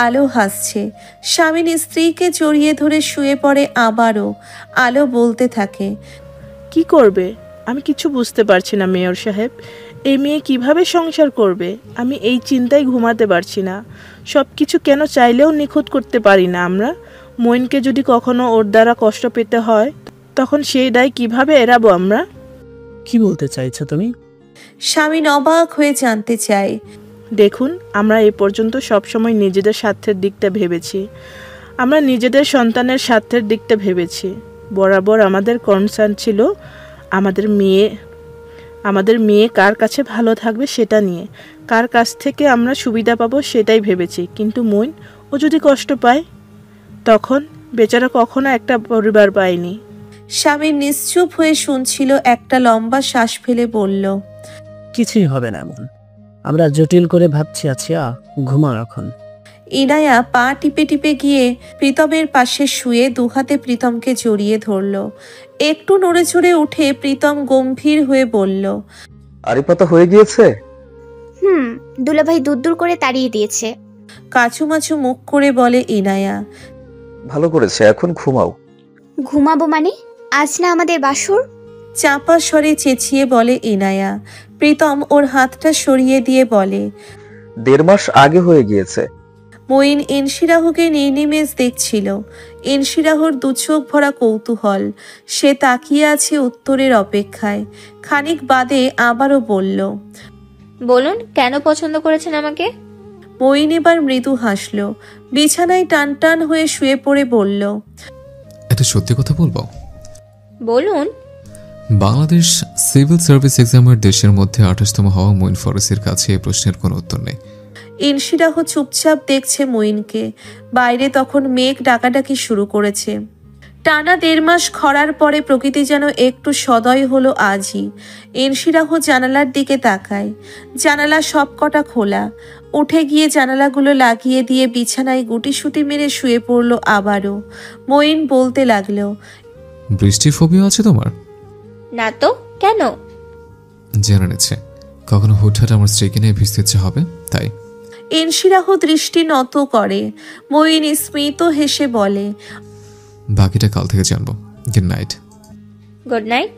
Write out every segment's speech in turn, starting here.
আলো হাসছে। স্বামীন স্ত্রীকে জড়িয়ে ধরে শুয়ে পড়ে আবারও। আলো বলতে থাকে, কি করবে? আমি কিছু বুঝতে পারছি না মেয়র সাহেব। এই মেয়ে কিভাবে সংসার করবে? আমি এই চিন্তায় ঘুমাতে পারছি না। সব কিছু কেন চাইলেও নিখুঁত করতে পারি না আমরা। মইনকে যদি কখনো ওর দ্বারা কষ্ট পেতে হয়, তখন সেই দায় কিভাবে এড়াবো আমরা? কি বলতে চাইছো তুমি? স্বামীন অবাক হয়ে জানতে চায়। দেখুন, আমরা এ পর্যন্ত সবসময় নিজেদের স্বার্থের দিকটা ভেবেছি। আমরা নিজেদের সন্তানের স্বার্থের দিকটা ভেবেছি। বরাবর আমাদের কনসার্ন ছিল আমাদের মেয়ে কার কাছে ভালো থাকবে সেটা নিয়ে, কার কাছ থেকে আমরা সুবিধা পাবো সেটাই ভেবেছি। কিন্তু মইন, ও যদি কষ্ট পায় তখন? বেচারা কখনো একটা পরিবার পায়নি। স্বামীন নিশ্চুপ হয়ে শুনছিল, একটা লম্বা শ্বাস ফেলে বলল, কিছুই হবে না এমন। আমরা জটিল করে ভাবছি। আছিয়া, ঘুমাও এখন। ইনায়া পা টিপে টিপে গিয়ে প্রীতমের পাশে শুয়ে দুহাতে প্রীতমকে জড়িয়ে ধরল। একটু নড়ে চড়ে উঠে প্রীতম গম্ভীর হয়ে বলল, আরিপাতা হয়ে গিয়েছে? দুলাভাই দূর দূর করে তাড়িয়ে দিয়েছে। কাচুমাচু মুখ করে বলে ইনায়া। ভালো করেছে, এখন ঘুমাও। ঘুমাবো মানে? আজ না আমাদের বাসর? চাপা স্বরে চেঁচিয়ে বলে ইনায়া। প্রীতম ওর হাতটা সরিয়ে দিয়ে বলে, 1.5 মাস আগে হয়ে গিয়েছে। মঈন ইনশিরাহুকে নির্নিমেষ দেখছিল। ইনশিরাহুর দুচোখ ভরা কৌতূহল। সে তাকিয়ে আছে উত্তরের অপেক্ষায়। খানিক বাদে আবারও বলল, বলুন কেন পছন্দ করেছেন আমাকে? মঈন এবার মৃদু হাসল। বিছানায় টান টান হয়ে শুয়ে পড়ে বলল, একটা সত্যি কথা বলবো? বলুন। বাংলাদেশ সিভিল সার্ভিস এক্সামের দেশের মধ্যে 28তম হওয়া মঈন ফরাসির কাছে এই প্রশ্নের কোনো উত্তর নেই। ইনশিরাহ চুপচাপ দেখছে মঈনকে। বাইরে তখন মেঘ ডাকাডাকি শুরু করেছে। টানা 1.5 মাস খরার পরে প্রকৃতি যেন একটু সদয় হলো আজই। ইনশিরাহ জানালার দিকে তাকায়। জানালা সবকটা খোলা। উঠে গিয়ে জানালাগুলো লাগিয়ে দিয়ে বিছানায় গুটিসুটি মেরে শুয়ে পড়ল আবারও। মঈন বলতে লাগলো, বৃষ্টি ফোবিয়া আছে তোমার? না তো, কেন? জেনে নিচ্ছে কখনো হুটহাট আমার স্ত্রীকে নিয়ে ভিজতে ইচ্ছে হবে, তাই। ইনশিরাহ দৃষ্টি নত করে। মঈন স্মিত হেসে বলে, বাকিটা কাল থেকে জানবো। Good night. Good night.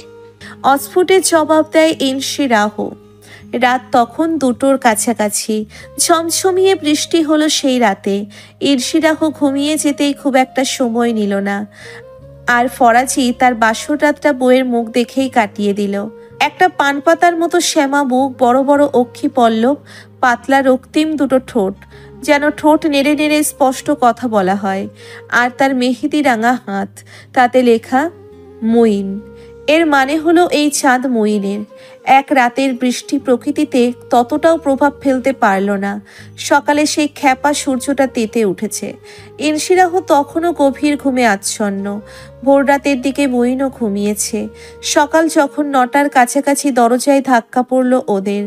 অস্ফুটে জবাব দেয় ইনশিরাহ। রাত তখন 2টোর কাছাকাছি। ঝমঝমিয়ে বৃষ্টি হলো সেই রাতে। ইনশিরাহ ঘুমিয়ে যেতেই খুব একটা সময় নিল না। আর ফরাজি তার বাসর রাতটা বইয়ের মুখ দেখেই কাটিয়ে দিল। একটা পান পাতার মতো শ্যামা মুখ, বড় বড় অক্ষি পল্লব, পাতলা রক্তিম 2টো ঠোঁট, যেন ঠোঁট নেড়ে নেড়ে স্পষ্ট কথা বলা হয়। আর তার মেহেদি রাঙা হাত, তাতে লেখা মঈন। এর মানে হলো এই চাঁদ মঈনের। এক রাতের বৃষ্টি প্রকৃতিতে ততটাও প্রভাব ফেলতে পারল না। সকালে সেই খ্যাপা সূর্যটা তেতে উঠেছে। ইনশিরাহ তখনও গভীর ঘুমে আচ্ছন্ন। ভোর রাতের দিকে মঈনও ঘুমিয়েছে। সকাল যখন 9টার কাছাকাছি দরজায় ধাক্কা পড়ল ওদের।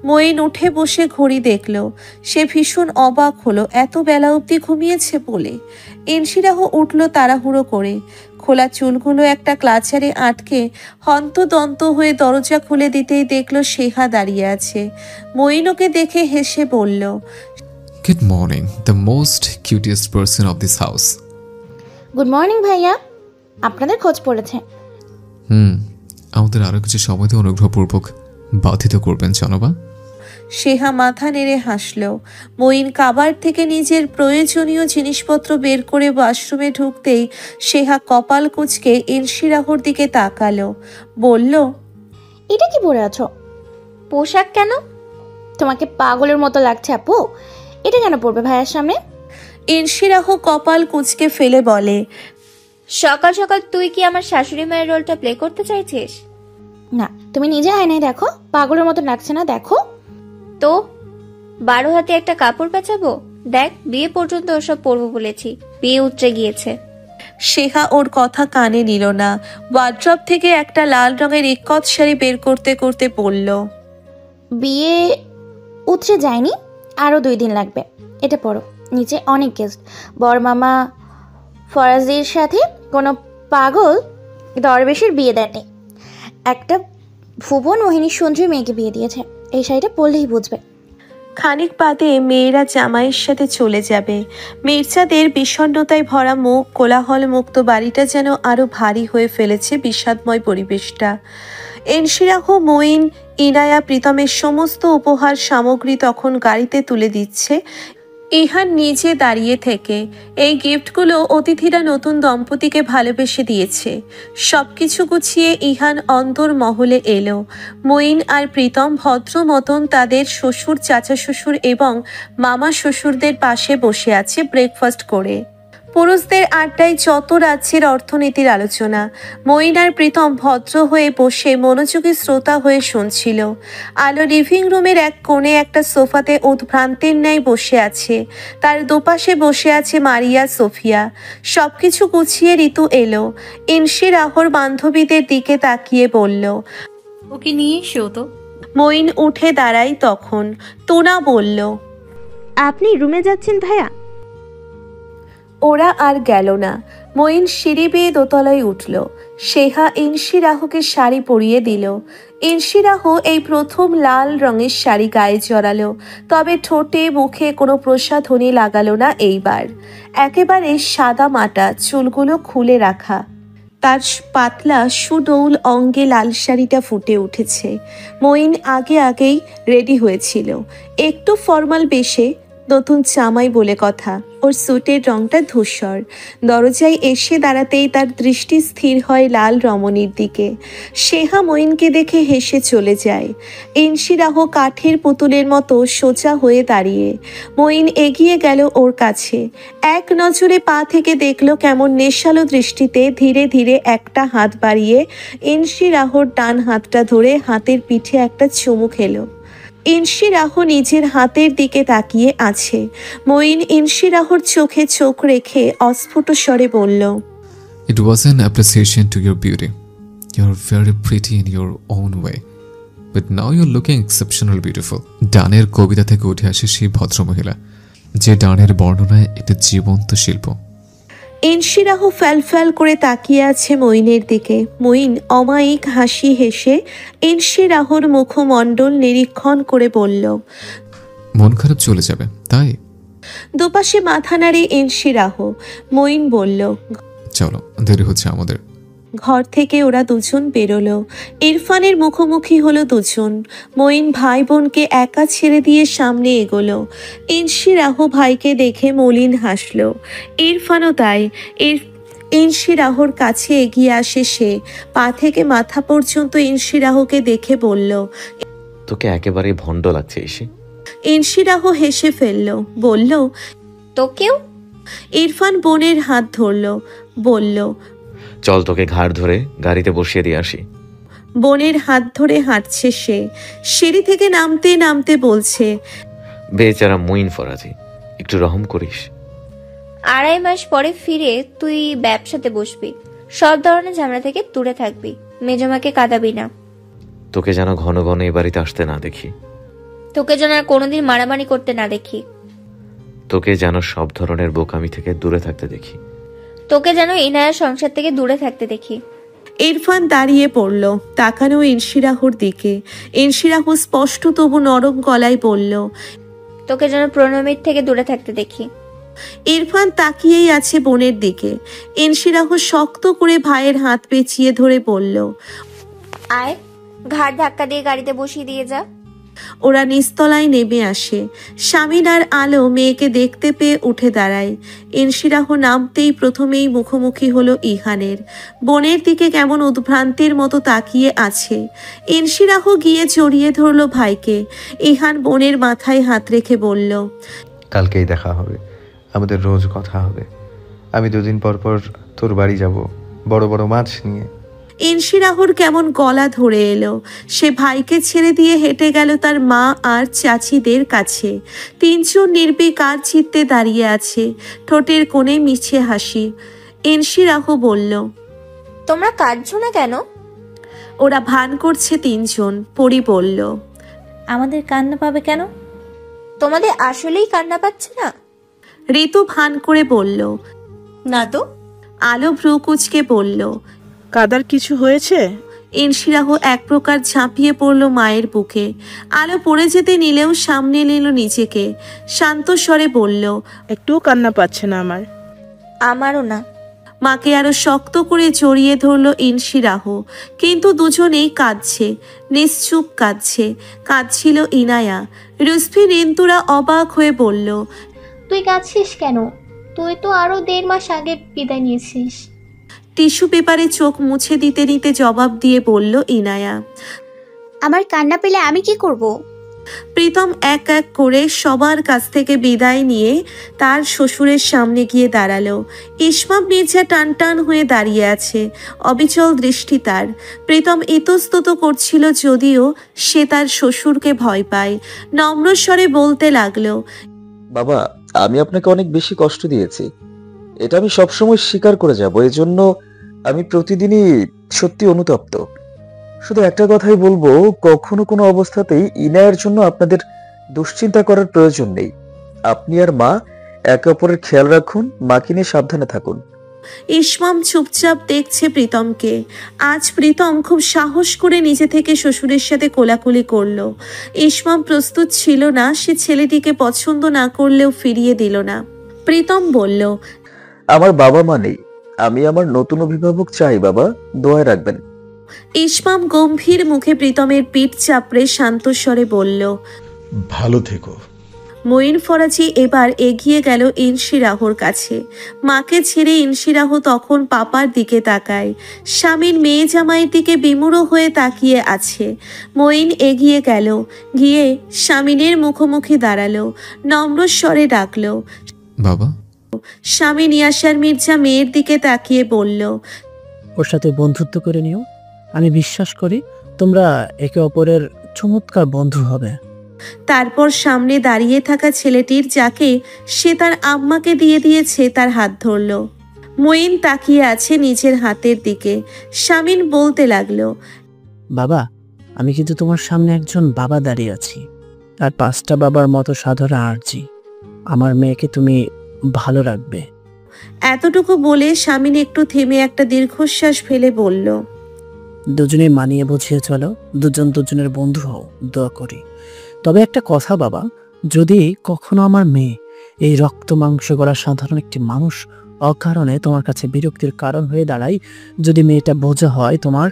মঈন উঠে বসে ঘড়ি দেখল। সে ভীষণ অবাক হলো এত বেলা অবধি ঘুমিয়েছে বলে। ইনশিরাহ উঠল তাড়াহুড়ো করে। খোলা চুলগুলো একটা ক্লাচারে আটকে হন্তদন্ত হয়ে দরজা খুলে দিতেই দেখল শেহা দাঁড়িয়ে আছে। মঈন ওকে দেখে হেসে বলল, good morning, the most cutiest person of this house. Good morning ভাইয়া, আপনাদের খোঁজ পড়েছে। আমাদের আরো কিছু সময় দিয়ে অনুগ্রহপূর্বক বাধিত করবেন জনবা। শেহা মাথা নেড়ে হাসল। মঈন কাবার থেকে নিজের প্রয়োজনীয় জিনিসপত্র বের করে ওয়াশরুমে ঢুকতেই শেহা কপাল কুঁচকে ইনশিরাহর দিকে তাকালো। বলল, এটা কি পরে আছো? পোশাক কেন? তোমাকে পাগলের মতো লাগছে আপু। এটা কেন পরবে ভাইয়ার সামনে? ইনশিরাহ কপাল কুঁচকে ফেলে বলে, সকাল সকাল তুই কি আমার শাশুড়ি মায়ের রোলটা প্লে করতে চাইছিস? না, তুমি নিজে আয়নায় দেখো, পাগলের মতো লাগছে না? দেখো তো 12 হাতে একটা কাপড় পেঁচাবো? দেখ, বিয়ে পর্যন্ত ওসব পরবো বলেছি, বিয়ে উতরে গিয়েছে। শেহা ওর কথা কানে নিল না। ওয়ার্ড্রপ থেকে একটা লাল রঙের ইক্কত শাড়ি বের করতে করতে বলল, বিয়ে উতরে যায়নি, আরো 2 দিন লাগবে। এটা পরো, নিচে অনেক গেস্ট। বর মামা ফরাজির সাথে কোনো পাগল দরবেশের বিয়ে দেননি, একটা ভুবন মোহিনী সুন্দরী মেয়েকে বিয়ে দিয়েছে। এই শাড়িটা পরলেই বুঝবে। খানিক বাদে মেয়েরা জামাইয়ের সাথে চলে যাবে। মির্জাদের বিষণ্ণতায় ভরা মুখ, কোলাহল মুক্ত বাড়িটা যেন আরো ভারী হয়ে ফেলেছে বিষাদময় পরিবেশটা। এনশিরাহ, মঈন, ইনায়া প্রীতমের সমস্ত উপহার সামগ্রী তখন গাড়িতে তুলে দিচ্ছে। ইহান নিজে দাঁড়িয়ে থেকে এই গিফটগুলো অতিথিরা নতুন দম্পতিকে ভালোবেসে দিয়েছে। সবকিছু গুছিয়ে ইহান অন্তর্মহলে এলো। মঈন আর প্রীতম ভদ্র মতন তাদের শ্বশুর, চাচা শ্বশুর এবং মামা শ্বশুরদের পাশে বসে আছে ব্রেকফাস্ট করে। পুরুষদের আড্ডায় যত রাজ্যের অর্থনীতির আলোচনা। মঈন আর প্রীতম ভদ্র হয়ে বসে মনোযোগী শ্রোতা হয়ে শুনছিল। আলো লিভিং রুমের এক কোণে একটা সোফাতে উদ্ভ্রান্তের ন্যায় বসে আছে। তার দুপাশে বসে আছে মারিয়া, সোফিয়া। সবকিছু গুছিয়ে ঋতু এলো। ইনশিরাহর বান্ধবীদের দিকে তাকিয়ে বলল, ওকে নিয়ে এসো তো। মঈন উঠে দাঁড়ায় তখন। তুনা বলল, আপনি রুমে যাচ্ছেন ভাইয়া? ওরা আর গেল না। মঈন সিঁড়ি বেয়ে দোতলায় উঠল। সেহা ইনশিরাহকে শাড়ি পরিয়ে দিল। ইনশিরাহ এই প্রথম লাল রঙের শাড়ি গায়ে জড়ালো, তবে ঠোঁটে মুখে কোনো প্রসাধনী লাগালো না এইবার। একেবারে সাদা মাটা, চুলগুলো খুলে রাখা। তার পাতলা সুডৌল অঙ্গে লাল শাড়িটা ফুটে উঠেছে। মঈন আগেই রেডি হয়েছিল, একটু ফর্মাল বেশে, নতুন জামাই বলে কথা। ওর স্যুটের রংটা ধূসর। দরজায় এসে দাঁড়াতেই তার দৃষ্টি স্থির হয় লাল রমণীর দিকে। সেহা মঈনকে দেখে হেসে চলে যায়। ইনশিরাহ কাঠের পুতুলের মতো সোজা হয়ে দাঁড়িয়ে। মঈন এগিয়ে গেল ওর কাছে। এক নজরে পা থেকে দেখলো কেমন নেশালো দৃষ্টিতে ধীরে ধীরে একটা হাত বাড়িয়ে ইনশিরাহর ডান হাতটা ধরে হাতের পিঠে একটা চুমু খেলো। ইনশিরাহ নিজের হাতের দিকে তাকিয়ে আছে। মঈন ইনশিরাহর চোখে চোখ রেখে অস্ফুট স্বরে বলল, It was an appreciation to your beauty. You're very pretty in your own way. But now you're looking exceptionally beautiful. ডানের কবিতা থেকে উঠে আসে সেই ভদ্রমহিলা, যে ডানের বর্ণনায় একটি জীবন্ত শিল্প। ইনশিরাহ ফ্যাল করে তাকিয়ে আছে মঈনের দিকে। মঈন অমায়িক হাসি হেসে ইনশিরাহর মুখমণ্ডল নিরীক্ষণ করে বলল, মন খারাপ চলে যাবে তাই? দুপাশে মাথা নাড়ে ইনশিরাহ। মঈন বলল, চলো, দেরি হচ্ছে আমাদের। ঘর থেকে ওরা দুজন বেরোলো। ইরফানের মুখোমুখি হলো দুজন। মঈন ভাই বোনকে একা ছেড়ে দিয়ে সামনে এগোলো। ইনশিরাহ ভাইকে দেখে মলিন হাসলো। ইরফানও তাই। ইনশিরাহর কাছে এগিয়ে আসে সে। পা থেকে মাথা পর্যন্ত ইনশিরাহকে দেখে বলল, তোকে একেবারে ভণ্ড লাগছে এসে। ইনশিরাহ হেসে ফেলল, বলল, তোকেও? ইরফান বোনের হাত ধরল, বলল, চল তোকে ঘাড় ধরে গাড়িতে বসিয়ে দিয়ে আসি। বোনের হাত ধরে হাঁটছে সে। সিঁড়ি থেকে নামতে নামতে বলছে, বেচারা মঈন ফরাজি, একটু রহম করিস। 2.5 মাস পরে ফিরে তুই ব্যবসাতে বসবি, সব ধরনের ঝামেলা থেকে দূরে থাকবি, মেজমাকে কাঁদাবি না। তোকে যেন ঘন ঘন এ বাড়িতে আসতে না দেখি। তোকে যেন আর কোনোদিন মারামারি করতে না দেখি। তোকে যেন সব ধরনের বোকামি থেকে দূরে থাকতে দেখি। তোকে যেন ইনায়া সংসার থেকে দূরে থাকতে দেখি। ইরফান দাঁড়িয়ে পড়ল, তাকানো ইনশিরাহুর দিকে। ইনশিরাহু স্পষ্ট তবু নরম গলায় বলল, তোকে যেন প্রণমীর থেকে দূরে থাকতে দেখি। ইরফান তাকিয়েই আছে বোনের দিকে। ইনশিরাহু শক্ত করে ভাইয়ের হাত পেঁচিয়ে ধরে বলল, আয়, ঘাড় ধাক্কা দিয়ে গাড়িতে বসিয়ে দিয়ে যা। ওরা নিচতলায় নেমে আসে। স্বামীন আর আলো মেয়েকে দেখতে পেয়ে উঠে দাঁড়ায়। ইনশিরাহ নামতেই প্রথমেই মুখোমুখি হলো ইহানের। বোনের দিকে কেমন উদ্ভ্রান্তের মতো তাকিয়ে আছে। ইনশিরাহ গিয়ে জড়িয়ে ধরলো ভাইকে। ইহান বোনের মাথায় হাত রেখে বলল, কালকেই দেখা হবে, আমাদের রোজ কথা হবে। আমি 2 দিন পর পর তোর বাড়ি যাব, বড় বড় মাছ নিয়ে। ইনশিরাহুর কেমন গলা ধরে এলো। সে ভাইকে ছেড়ে দিয়ে হেঁটে গেল তার মা আর চাচিদের কাছে। 3 জন নির্বিকার চিত্তে দাঁড়িয়ে আছে, ঠোঁটের কোণে মিছে হাসি। ইনশিরাহ বলল, তোমরা কাঁদছো না কেন? ওরা ভান করছে 3 জন। পরি বলল, আমাদের কান্না পাবে কেন? তোমাদের আসলেই কান্না পাচ্ছে না? ঋতু ভান করে বলল, না তো। আলো ভ্রু কুচকে বলল, কাদার কিছু হয়েছে? ইনশিরাহ এক প্রকার ঝাঁপিয়ে পড়ল মায়ের বুকে। আলো পড়ে যেতে নিলেও সামনে নিল নিজেকে, শান্ত স্বরে বলল, একটুও কান্না পাচ্ছে না আমার। আমারও না। মাকে আরো শক্ত করে জড়িয়ে ধরল ইনশিরাহ, কিন্তু দুজনেই কাঁদছে, নিশ্চুপ কাঁদছে। কাঁদছিল ইনায়া। রুসফি রিন্তুরা অবাক হয়ে বলল, তুই কাঁদছিস কেন? তুই তো আরো 1.5 মাস আগে বিদায় নিয়েছিস। টিস্যু পেপারে চোখ মুছে দিতে নিতে জবাব দিয়ে বলল ইনায়া। আমার কান্না পেলে আমি কি করব? প্রীতম এক এক করে সবার কাছ থেকে বিদায় নিয়ে তার শ্বশুরের সামনে গিয়ে দাঁড়ালো। ইসমাম মির্জা টান টান হয়ে দাঁড়িয়ে আছে, অবিচল দৃষ্টি তার। প্রীতম ইতস্তত করছিল, যদিও সে তার শ্বশুরকে ভয় পায়। নম্র স্বরে বলতে লাগলো, বাবা, আমি আপনাকে অনেক বেশি কষ্ট দিয়েছি, এটা আমি সবসময় স্বীকার করে যাব। এজন্য আমি প্রতিদিনই সত্যি অনুতপ্ত। শুধু একটা কথাই বলবো, কখনো কোনো অবস্থাতেই ইনায়ের জন্য আপনাদের দুশ্চিন্তা করার প্রয়োজন নেই। আপনি আর মা একে অপরের খেয়াল রাখুন, মাকে নিয়ে সাবধানে থাকুন। ইসমাম চুপচাপ দেখছে প্রীতমকে। আজ প্রীতম খুব সাহস করে নিজে থেকে শ্বশুরের সাথে কোলাকুলি করলো। ইসমাম প্রস্তুত ছিল না, সে ছেলেটিকে পছন্দ না করলেও ফিরিয়ে দিল না। প্রীতম বলল, আমার বাবা মা নেই, আমি আমার নতুন অভিভাবক চাই, বাবা দোয়ায় রাখবেন। ইসমাম গম্ভীর মুখে প্রীতমের পিঠ চাপড়ে শান্ত স্বরে বলল, ভালো থেকো। মঈন ফরাজি এবার এগিয়ে গেল ইনশিরাহর কাছে। মাকে ছেড়ে ইনশিরাহ তখন পাপার দিকে তাকায়। স্বামীর মেয়ে জামাইয়ের দিকে বিমূঢ় হয়ে তাকিয়ে আছে। মঈন এগিয়ে গেল, গিয়ে স্বামীনের মুখোমুখি দাঁড়ালো, নম্র স্বরে ডাকলো, বাবা। স্বামী নিয়াসার মির্জা মেয়ের দিকে তাকিয়ে বলল, ওর সাথে বন্ধুত্ব করে নিও। আমি বিশ্বাস করি তোমরা একে অপরের চমৎকার বন্ধু হবে। তারপর সামনে দাঁড়িয়ে থাকা ছেলেটির, যাকে সে তার আম্মাকে দিয়ে দিয়েছে, তার হাত ধরল। মঈন তাকিয়ে আছে নিজের হাতের দিকে। স্বামীন বলতে লাগলো, বাবা, আমি কিন্তু তোমার সামনে একজন বাবা দাঁড়িয়ে আছি, আর 5টা বাবার মতো সাধারণ আর্জি। আমার মেয়েকে তুমি ভালো রাখবে। এতটুকু বলে স্বামীন একটু থেমে একটা দীর্ঘশ্বাস ফেলে বলল, দুজনে মানিয়ে বুঝিয়ে চলো, দুজন দুজনের বন্ধু হও, দোয়া করি। তবে একটা কথা বাবা, যদি কখনো আমার মেয়ে, এই রক্ত মাংস গড়া সাধারণ একটি মানুষ, অকারণে তোমার কাছে বিরক্তির কারণ হয়ে দাঁড়ায়, যদি মেয়েটা বোঝা হয় তোমার,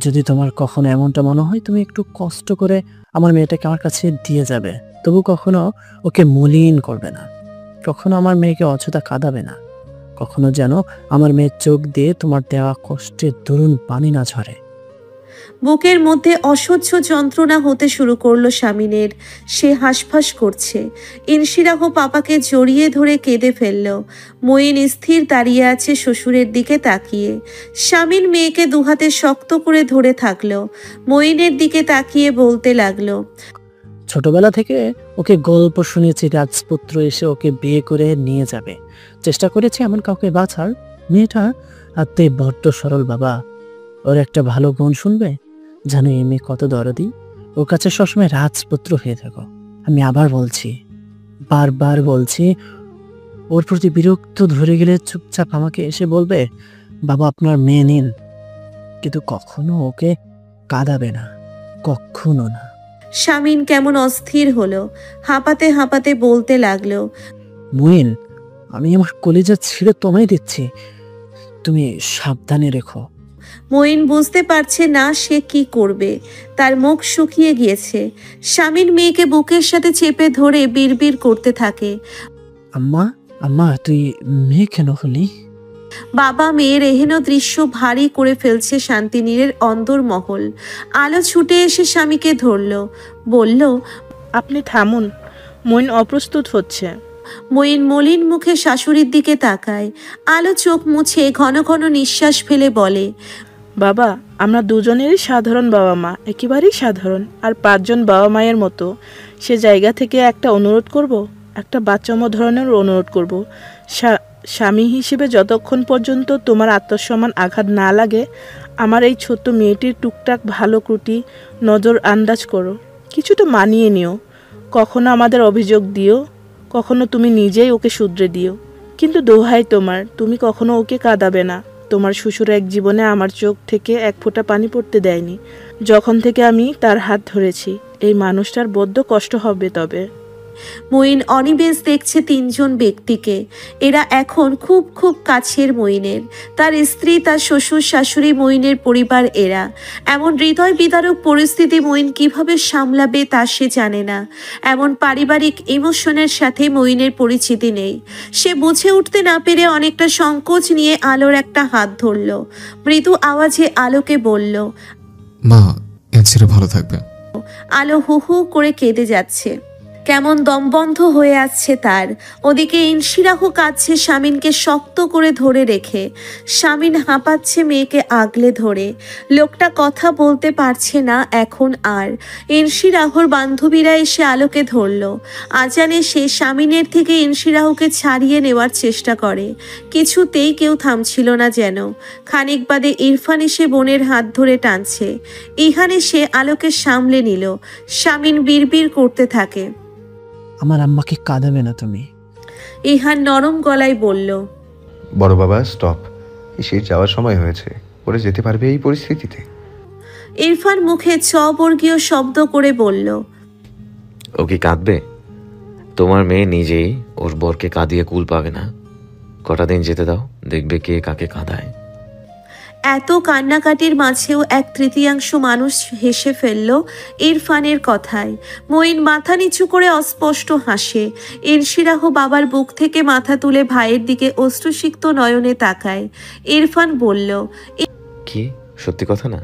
যদি তোমার কখনো এমনটা মনে হয়, তুমি একটু কষ্ট করে আমার মেয়েটাকে আমার কাছে দিয়ে যাবে। তবু কখনো ওকে মলিন করবে না, কখনো আমার মেয়েকে অযথা কাঁদাবে না, কখনো যেন আমার মেয়ের চোখ দিয়ে তোমার দেওয়া কষ্টের দরুন পানি না ঝরে। বুকের মধ্যে অসহ্য যন্ত্রণা হতে শুরু করলো স্বামীনের। সে হাঁসফাঁস করছে। ইনশিরাহ পাপাকে জড়িয়ে ধরে কেঁদে ফেলল। মঈন স্থির দাঁড়িয়ে আছে শ্বশুরের দিকে তাকিয়ে। স্বামীন মেয়েকে দুহাতে শক্ত করে ধরে থাকলো। মঈনের দিকে তাকিয়ে বলতে লাগলো, ছোটবেলা থেকে ওকে গল্প শুনেছি, রাজপুত্র এসে ওকে বিয়ে করে নিয়ে যাবে। চেষ্টা করেছি এমন কাউকে বাছার। মেয়েটা আত্মে বড্ড সরল বাবা। ওর একটা ভালো গুণ শুনবে, জানো এই মেয়ে কত দরদি। ওর কাছে সবসময় রাজপুত্র হয়ে থাকো। আমি আবার বলছি, বারবার বলছি, ওর প্রতি বিরক্ত ধরে গেলে চুপচাপ আমাকে এসে বলবে, বাবা আপনার মেয়ে নিন, কিন্তু কখনো ওকে কাঁদাবে না, কখনো না। স্বামীন কেমন অস্থির হলো, হাঁপাতে হাঁপাতে বলতে লাগলো, মুইন, আমি আমার কলেজা ছিঁড়ে তোমায় দিচ্ছি, তুমি সাবধানে রেখো। মঈন বুঝতে পারছে না সে কি করবে। তার মুখ শুকিয়ে গিয়েছে। স্বামীর মেয়েকে বুকের সাথে চেপে ধরে বিড়বিড় করতে থাকে, আম্মা, আম্মা তুই মেয়ে কেন হলি? বাবা মেয়ের এহেন দৃশ্য ভারী করে ফেলছে শান্তিনীরের অন্দরমহল। আলো ছুটে এসে স্বামীকে ধরল, বলল, আপনি থামুন, মইন অপ্রস্তুত হচ্ছে। মঈন মলিন মুখে শাশুড়ির দিকে তাকায়। আলো চোখ মুছে ঘন ঘন নিঃশ্বাস ফেলে বলে, বাবা, আমরা দুজনেরই সাধারণ বাবা মা, একেবারেই সাধারণ। আর 5 জন বাবা মায়ের মতো সে জায়গা থেকে একটা অনুরোধ করব, একটা বাচ্চাম ধরনের অনুরোধ করব। স্বামী হিসেবে যতক্ষণ পর্যন্ত তোমার আত্মসম্মান আঘাত না লাগে, আমার এই ছোট্ট মেয়েটির টুকটাক ভালো ত্রুটি নজর আন্দাজ করো, কিছুটা মানিয়ে নিও। কখনো আমাদের অভিযোগ দিও, কখনো তুমি নিজেই ওকে শুধরে দিও, কিন্তু দোহাই তোমার, তুমি কখনো ওকে কাঁদাবে না, তোমার শ্বশুর এক জীবনে আমার চোখ থেকে এক ফোঁটা পানি পড়তে দেয়নি। যখন থেকে আমি তার হাত ধরেছি, এই মানুষটার বড্ড কষ্ট হবে। তবে মঈন অনিমেষ দেখছে তিনজন ব্যক্তিকে। এরা এখন খুব খুব কাছের মঈনের, তার স্ত্রী, তার শ্বশুর শাশুড়ি, মঈনের পরিবার। এরা এমন হৃদয় বিদারক পরিস্থিতি মঈন কিভাবে সামলাবে তা সে জানে না। এমন পারিবারিক ইমোশনের সাথে মঈনের পরিচিতি নেই। সে বুঝে উঠতে না পেরে অনেকটা সংকোচ নিয়ে আলোর একটা হাত ধরল। মৃদু আওয়াজে আলোকে বলল, মা এর ছেড়ে ভালো থাকবে। আলো হু হু করে কেঁদে যাচ্ছে, কেমন দমবন্ধ হয়ে আসছে তার। ওদিকে ইনশিরাহ কাঁদছে শামিনকে শক্ত করে ধরে রেখে। শামিন হাঁপাচ্ছে মেয়েকে আগলে ধরে। লোকটা কথা বলতে পারছে না এখন আর। ইনশিরাহর বান্ধবীরা এসে আলোকে ধরল। আজানে সে শামিনের থেকে ইনশিরাহকে ছাড়িয়ে নেওয়ার চেষ্টা করে, কিছুতেই কেউ থামছিল না যেন। খানিক বাদে ইরফান এসে বোনের হাত ধরে টানছে। ইহান এসে আলোকে সামলে নিল। শামিন বিড়বিড় করতে থাকে, আমার আম্মাকে কাঁদাবে না তুমি। ইহান নরম গলায় বলল, বড় বাবা স্টপ, সে যাওয়ার সময় হয়েছে, ওরা যেতে পারবে এই পরিস্থিতিতে? ইরফান মুখে বর্গীয় শব্দ করে বলল, ও কি কাঁদবে? তোমার মেয়ে নিজেই ওর বরকে কাঁদিয়ে কুল পাবে না। কটা দিন যেতে দাও, দেখবে কে কাকে কাঁদায়। এত কান্নাকাটির মাঝেও এক তৃতীয়াংশ মানুষ হেসে ফেলল ইরফানের কথায়। মঈন মাথা নিচু করে অস্পষ্ট হাসে। ইনশিরাহ বাবার বুক থেকে মাথা তুলে ভাইয়ের দিকে অশ্রুসিক্ত নয়নে তাকায়। ইরফান বলল, কি সত্যি কথা না?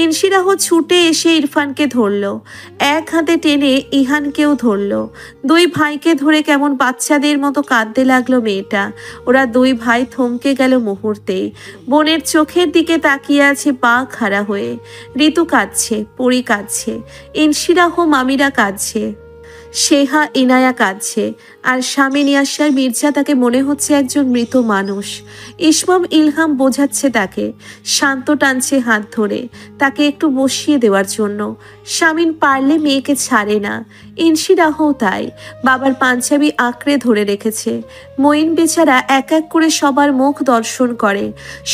ইনশিরাহ ছুটে এসে ইরফানকে ধরল, এক হাতে টেনে ইহানকেও ধরল। দুই ভাইকে ধরে কেমন বাচ্চাদের মতো কাঁদতে লাগলো মেয়েটা। ওরা দুই ভাই থমকে গেল মুহূর্তেই। বোনের চোখের দিকে তাকিয়ে আছে পা খাড়া হয়ে। ঋতু কাঁদছে, পরি কাঁদছে, ইনশিরাহ মামিরা কাঁদছে, শেহা ইনায়া কাঁদছে, আর স্বামী নিয়াসার মির্জা তাকে মনে হচ্ছে একজন মৃত মানুষ। ইসমাম ইলহাম বোঝাচ্ছে তাকে, শান্ত টানছে হাত ধরে তাকে একটু বসিয়ে দেওয়ার জন্য। শামিন পারলে মেয়েকে ছাড়ে না, ইনশিরাহও তাই। বাবার পাঞ্জাবি আঁকড়ে ধরে রেখেছে। মঈন বেচারা এক এক করে সবার মুখ দর্শন করে।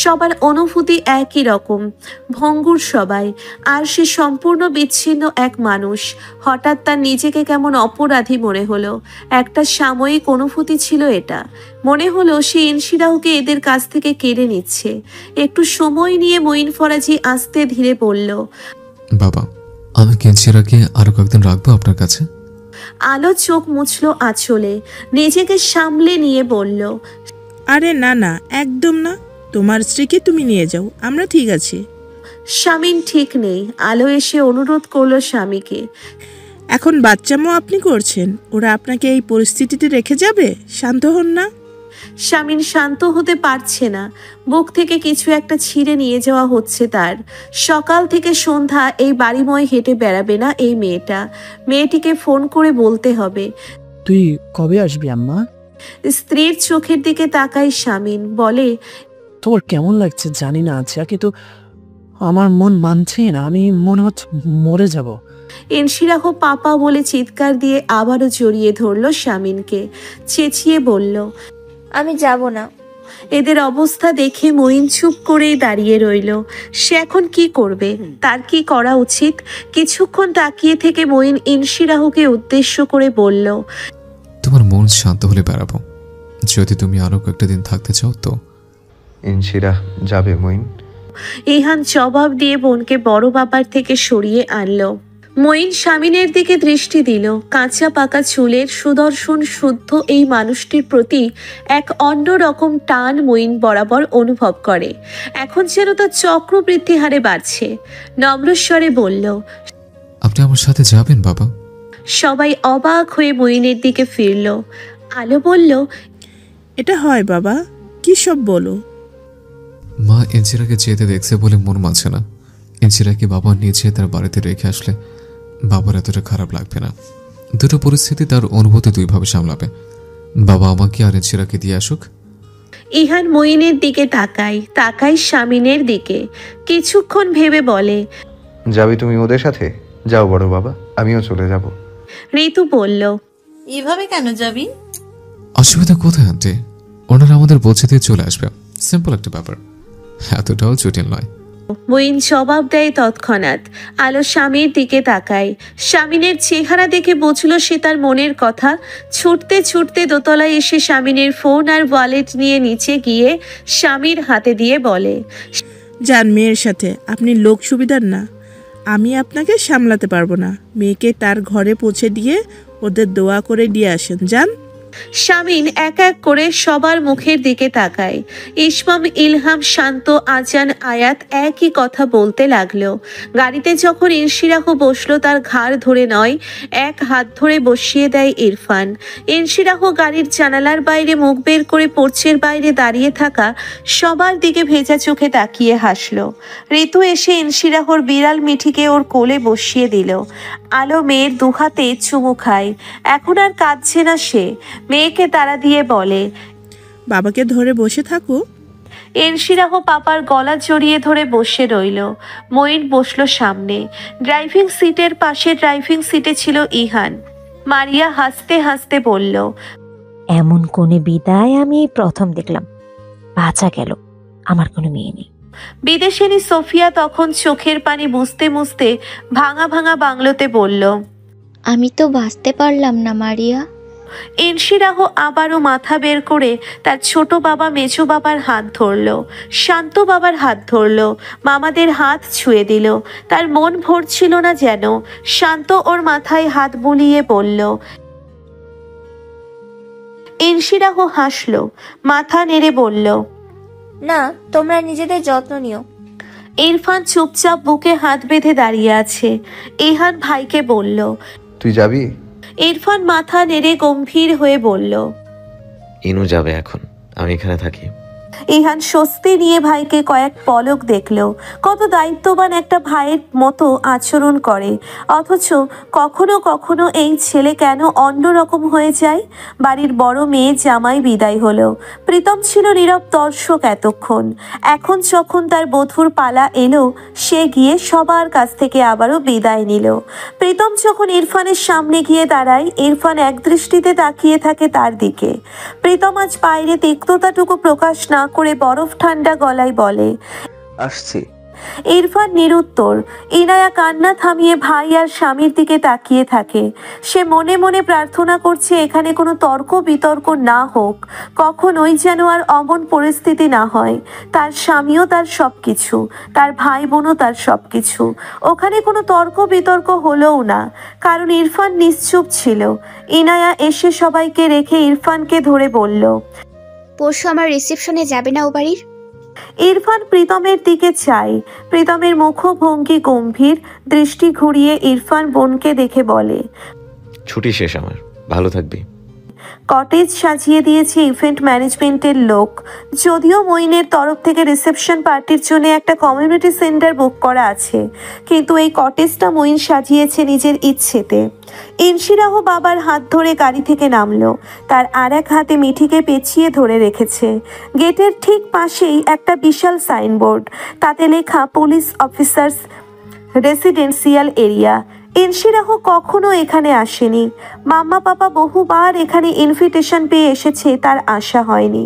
সবার অনুভূতি একই রকম, ভঙ্গুর সবাই। আর সে সম্পূর্ণ বিচ্ছিন্ন এক মানুষ। হঠাৎ তার নিজেকে কেমন অপরাধী মনে হলো। একটা সাময়িক অনুভূতি ছিল এটা। মনে হলো সে ইনশিরাহকে এদের কাছ থেকে কেড়ে নিচ্ছে। একটু সময় নিয়ে মঈন ফরাজি আস্তে ধীরে বলল, বাবা আমি কেনশিরাকে আরো কয়েকদিন রাখবো আপনার কাছে। আলো চোখ মুছল আঁচলে, নিজেকে সামলে নিয়ে বলল, আরে না না, একদম না, তোমার স্ত্রীকে তুমি নিয়ে যাও, আমরা ঠিক আছি। শামিন ঠিক নেই। আলো এসে অনুরোধ করলো স্বামীকে, এখন বাচ্চামো আপনি করছেন, ওরা আপনাকে এই পরিস্থিতিতে রেখে যাবে? শান্ত হন না। শামিন শান্ত হতে পারছে না। বুক থেকে কিছু একটা ছিঁড়ে নিয়ে যাওয়া হচ্ছে তার। সকাল থেকে সন্ধ্যা এই বাড়িময় হেঁটে বেড়াবে না এই মেয়েটা। মেয়েটিকে ফোন করে বলতে হবে। তুই কবে আসবি আম্মা? স্ত্রীর চোখের দিকে তাকাই শামিন, বলে, তোমার কেমন লাগছে জানি না আচ্ছা, কিন্তু আমার মন মানছে না, আমি মনে হচ্ছে মরে যাব। ইনশিরাহ পাপা বলে চিৎকার দিয়ে আবারও জড়িয়ে ধরল শামিনকে। চেঁচিয়ে বলল, আমি যাব না। এদের অবস্থা দেখে মঈন চুপ করেই দাঁড়িয়ে রইল। সে এখন কি করবে, তার কি করা উচিত? কিছুক্ষণ তাকিয়ে থেকে মঈন ইনশিরাহকে উদ্দেশ্য করে বলল, তোমার মন শান্ত হলে বেড়াবো, যদি তুমি আরো কয়েকটা দিন থাকতে চাও তো। ইনশিরাহ যাবে মঈন। ইহান জবাব দিয়ে বোনকে বড় বাবার থেকে সরিয়ে আনলো। মঈন শামিনের দিকে দৃষ্টি দিল। কাঁচা পাকা চুলের সুদর্শন শুদ্ধ এই মানুষটির প্রতি এক অন্য রকম টান মঈন বরাবর অনুভব করে। এখন যেন তার চক্রবৃদ্ধি হারে বাড়ছে। নম্রস্বরে বলল, আপনি আমার সাথে যাবেন বাবা? সবাই অবাক হয়ে মঈনের দিকে ফিরল। আলো বলল, এটা হয় বাবা, কি সব বলো? মা ইনশিরাকে যেতে দেখছে বলে মন মানছে না। ইনশিরাকে বাবা নিজে তার বাড়িতে রেখে আসলে বাবার এতটা খারাপ লাগবে না। দুটো পরিস্থিতি তার অনুভূতি দুইভাবে সামলাবে। বাবা আমাকে আর ইনশিরাকে দিয়ে আসুক। ইহান মঈনের দিকে তাকাই শামিনের দিকে। কিছুক্ষণ ভেবে বলে, যাবি তুমি ওদের সাথে? যাও বড় বাবা, আমিও চলে যাব। ঋতু বলল, এভাবে কেন যাবি? অসুবিধা কোথায় আন্টি? ওনারা আমাদের বলছে দিয়ে চলে আসবে, সিম্পল একটা ব্যাপার। এতটাও জটিল নয়। মঈন জবাব দেয় তৎক্ষণাৎ। আলো স্বামীর দিকে তাকায়। স্বামীনের চেহারা দেখে বুঝলো সে তার মনের কথা। ছুটতে ছুটতে দোতলায় এসে স্বামীনের ফোন আর ওয়ালেট নিয়ে নিচে গিয়ে স্বামীর হাতে দিয়ে বলে, যান মেয়ের সাথে, আপনি লোক সুবিধার না, আমি আপনাকে সামলাতে পারবো না। মেয়েকে তার ঘরে পৌঁছে দিয়ে ওদের দোয়া করে দিয়ে আসেন, যান। স্বামীন এক এক করে সবার মুখের দিকে তাকায়। ইসমাম, ইলহাম, শান্ত, আজান, আয়াত একই কথা বলতে লাগলো। গাড়িতে যখন ইনশিরাহ বসলো তার ঘাড় ধরে নয়, এক হাত ধরে বসিয়ে দেয় ইরফান। ইনশিরাহ গাড়ির জানালার বাইরে মুখ বের করে পোর্চের বাইরে দাঁড়িয়ে থাকা সবার দিকে ভেজা চোখে তাকিয়ে হাসলো। ঋতু এসে ইনশিরাহর বিড়াল মিঠিকে ওর কোলে বসিয়ে দিল। আলো মেয়ের দুহাতে চুমু খায়। এখন আর কাঁদছে না সে। মেয়েকে তাড়া দিয়ে বলে, বাবাকে ধরে বসে থাকো। ইনশিরাহ পাপার গলা জড়িয়ে ধরে বসে রইল। মঈন বসলো সামনে। ড্রাইভিং সিটের পাশে ড্রাইভিং সিটে ছিল ইহান। মারিয়া হাসতে হাসতে বলল, এমন কোনে বিদায় আমি এই প্রথম দেখলাম। বাঁচা গেল, আমার কোনো মেয়ে নেই। বিদেশিনী সোফিয়া তখন চোখের পানি মুছতে মুছতে ভাঙা ভাঙা বাংলোতে বলল, আমি তো বাঁচতে পারলাম না মারিয়া। ইনশিরাহ আবারও মাথা বের করে তার ছোট বাবা মেজো বাবার হাত ধরল, শান্ত বাবার হাত ধরল, মামাদের হাত ছুঁয়ে দিল। তার মন ভরছিল না যেন। শান্ত ওর মাথায় হাত বুলিয়ে বলল। ইনশিরাহ হাসল, মাথা নেড়ে বলল, না, তোমরা নিজেদের যত্ন নিও। ইরফান চুপচাপ বুকে হাত বেঁধে দাঁড়িয়ে আছে। ইহান ভাইকে বলল, তুই যাবি? ইরফান মাথা নেড়ে গম্ভীর হয়ে বলল, ইনু যাবে এখন, আমি এখানে থাকি। ইহান স্বস্তি নিয়ে ভাইকে কয়েক পলক দেখলো। কত দায়িত্ববান একটা ভাইয়ের মতো আচরণ করে, অথচ কখনো কখনো এই ছেলে কেন অন্যরকম হয়ে যায়। বাড়ির বড় মেয়ে জামাই বিদায় হলো। প্রীতম ছিল নীরব দর্শক এতক্ষণ। এখন যখন তার বধূর পালা এলো, সে গিয়ে সবার কাছ থেকে আবারও বিদায় নিল। প্রীতম যখন ইরফানের সামনে গিয়ে দাঁড়ায়, ইরফান একদৃষ্টিতে তাকিয়ে থাকে তার দিকে। প্রীতম আজ বাইরে তিক্ততাটুকু প্রকাশ না করে বরফ ঠান্ডা গলায় বলে, আসছি। ইরফান নিরুত্তর। ইনায়া কান্না থামিয়ে ভাই আর স্বামীর দিকে তাকিয়ে থাকে। সে মনে মনে প্রার্থনা করছে এখানে কোনো তর্ক বিতর্ক না হোক, কখনোই যেন আর অমন পরিস্থিতি না হয়। তার স্বামীও তার সব কিছু, তার ভাই বোনও তার সব কিছু। ওখানে কোনো তর্ক বিতর্ক হলোও না, কারণ ইরফান নিশ্চুপ ছিল। ইনায়া এসে সবাইকে রেখে ইরফানকে ধরে বলল, পরশু আমার রিসেপশনে যাবে না ও বাড়ির? ইরফান প্রীতমের দিকে চায়। প্রীতমের মুখভঙ্গি গম্ভীর। দৃষ্টি ঘুরিয়ে ইরফান বোনকে দেখে বলে, ছুটি শেষ আমার, ভালো থাকবি। কটেজ সাজিয়ে দিয়েছে ইভেন্ট ম্যানেজমেন্টের লোক। যদিও মঈনের তরফ থেকে রিসেপশন পার্টির জন্য একটা কমিউনিটি সেন্টার বুক করা আছে, কিন্তু এই কটেজটা মঈন সাজিয়েছে নিজের ইচ্ছেতে। ইনশিরাহ বাবার হাত ধরে গাড়ি থেকে নামলো। তার আর এক হাতে মিঠিকে পেঁচিয়ে ধরে রেখেছে। গেটের ঠিক পাশেই একটা বিশাল সাইনবোর্ড, তাতে লেখা police officers residential area. Inshirah কখনো এখানে আসেনি। মাম্মা পাপা বহুবার এখানে ইনভিটেশন পেয়ে এসেছে, তার আশা হয়নি,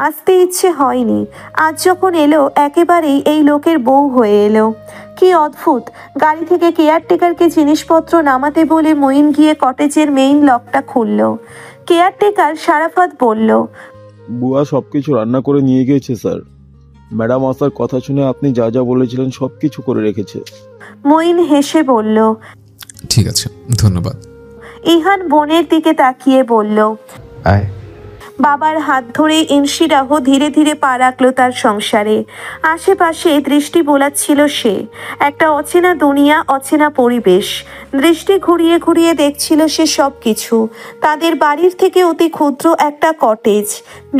আসতে ইচ্ছে হয়নি। আজ যখন এলো, একেবারেই এই লোকের বউ হয়ে এলো। কি অদ্ভুত! গাড়ি থেকে কেয়ারটেকারকে জিনিসপত্র নামাতে বলে মঈন গিয়ে কটেজের মেইন লকটা খুলল। কেয়ারটেকার শারাফাত বলল, বুয়া সবকিছু রান্না করে নিয়ে গিয়েছে স্যার। ম্যাডাম আসার কথা শুনে আপনি যা যা বলেছিলেন সবকিছু করে রেখেছে। মঈন হেসে বলল, ঠিক আছে, ধন্যবাদ। ইহান বোনের দিকে তাকিয়ে বলল, আয়। বাবার হাত ধরে ইনশিরাহ ধীরে ধীরে পা রাখলো তার সংসারে। আশেপাশে দৃষ্টি বোলাচ্ছিল সে। একটা অচেনা দুনিয়া, অচেনা পরিবেশ। দৃষ্টি ঘুরিয়ে ঘুরিয়ে দেখছিল সে সব কিছু। তাদের বাড়ির থেকে অতি ক্ষুদ্র একটা কটেজ,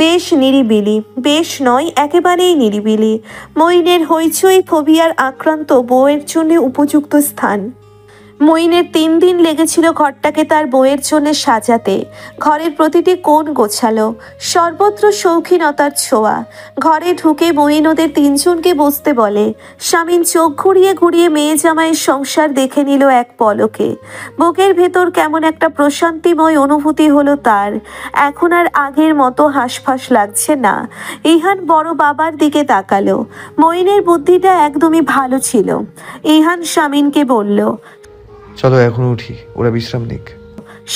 বেশ নিরিবিলি, বেশ নয় একেবারেই নিরিবিলি। মঈনের হইচই ফোবিয়ার আক্রান্ত বউয়ের জন্য উপযুক্ত স্থান। মইনের 3 দিন লেগেছিল ঘরটাকে তার বউয়ের জন্য সাজাতে। ঘরের প্রতিটি কোণ গোছালো, সর্বত্র শৌখিনতার ছোঁয়া। ঘরে ঢুকে মইন ওদের 3 জনকে বসতে বলে। শামিন চোখ ঘুরিয়ে ঘুরিয়ে মেয়ে জামাইয়ের সংসার দেখে নিল এক পলকে। বুকের ভেতর কেমন একটা প্রশান্তিময় অনুভূতি হলো তার। এখন আর আগের মতো হাঁসফাঁস লাগছে না। ইহান বড় বাবার দিকে তাকালো। মইনের বুদ্ধিটা একদমই ভালো ছিল। ইহান শামিনকে বলল, চলো এখন উঠি, ওরা বিশ্রাম নিক।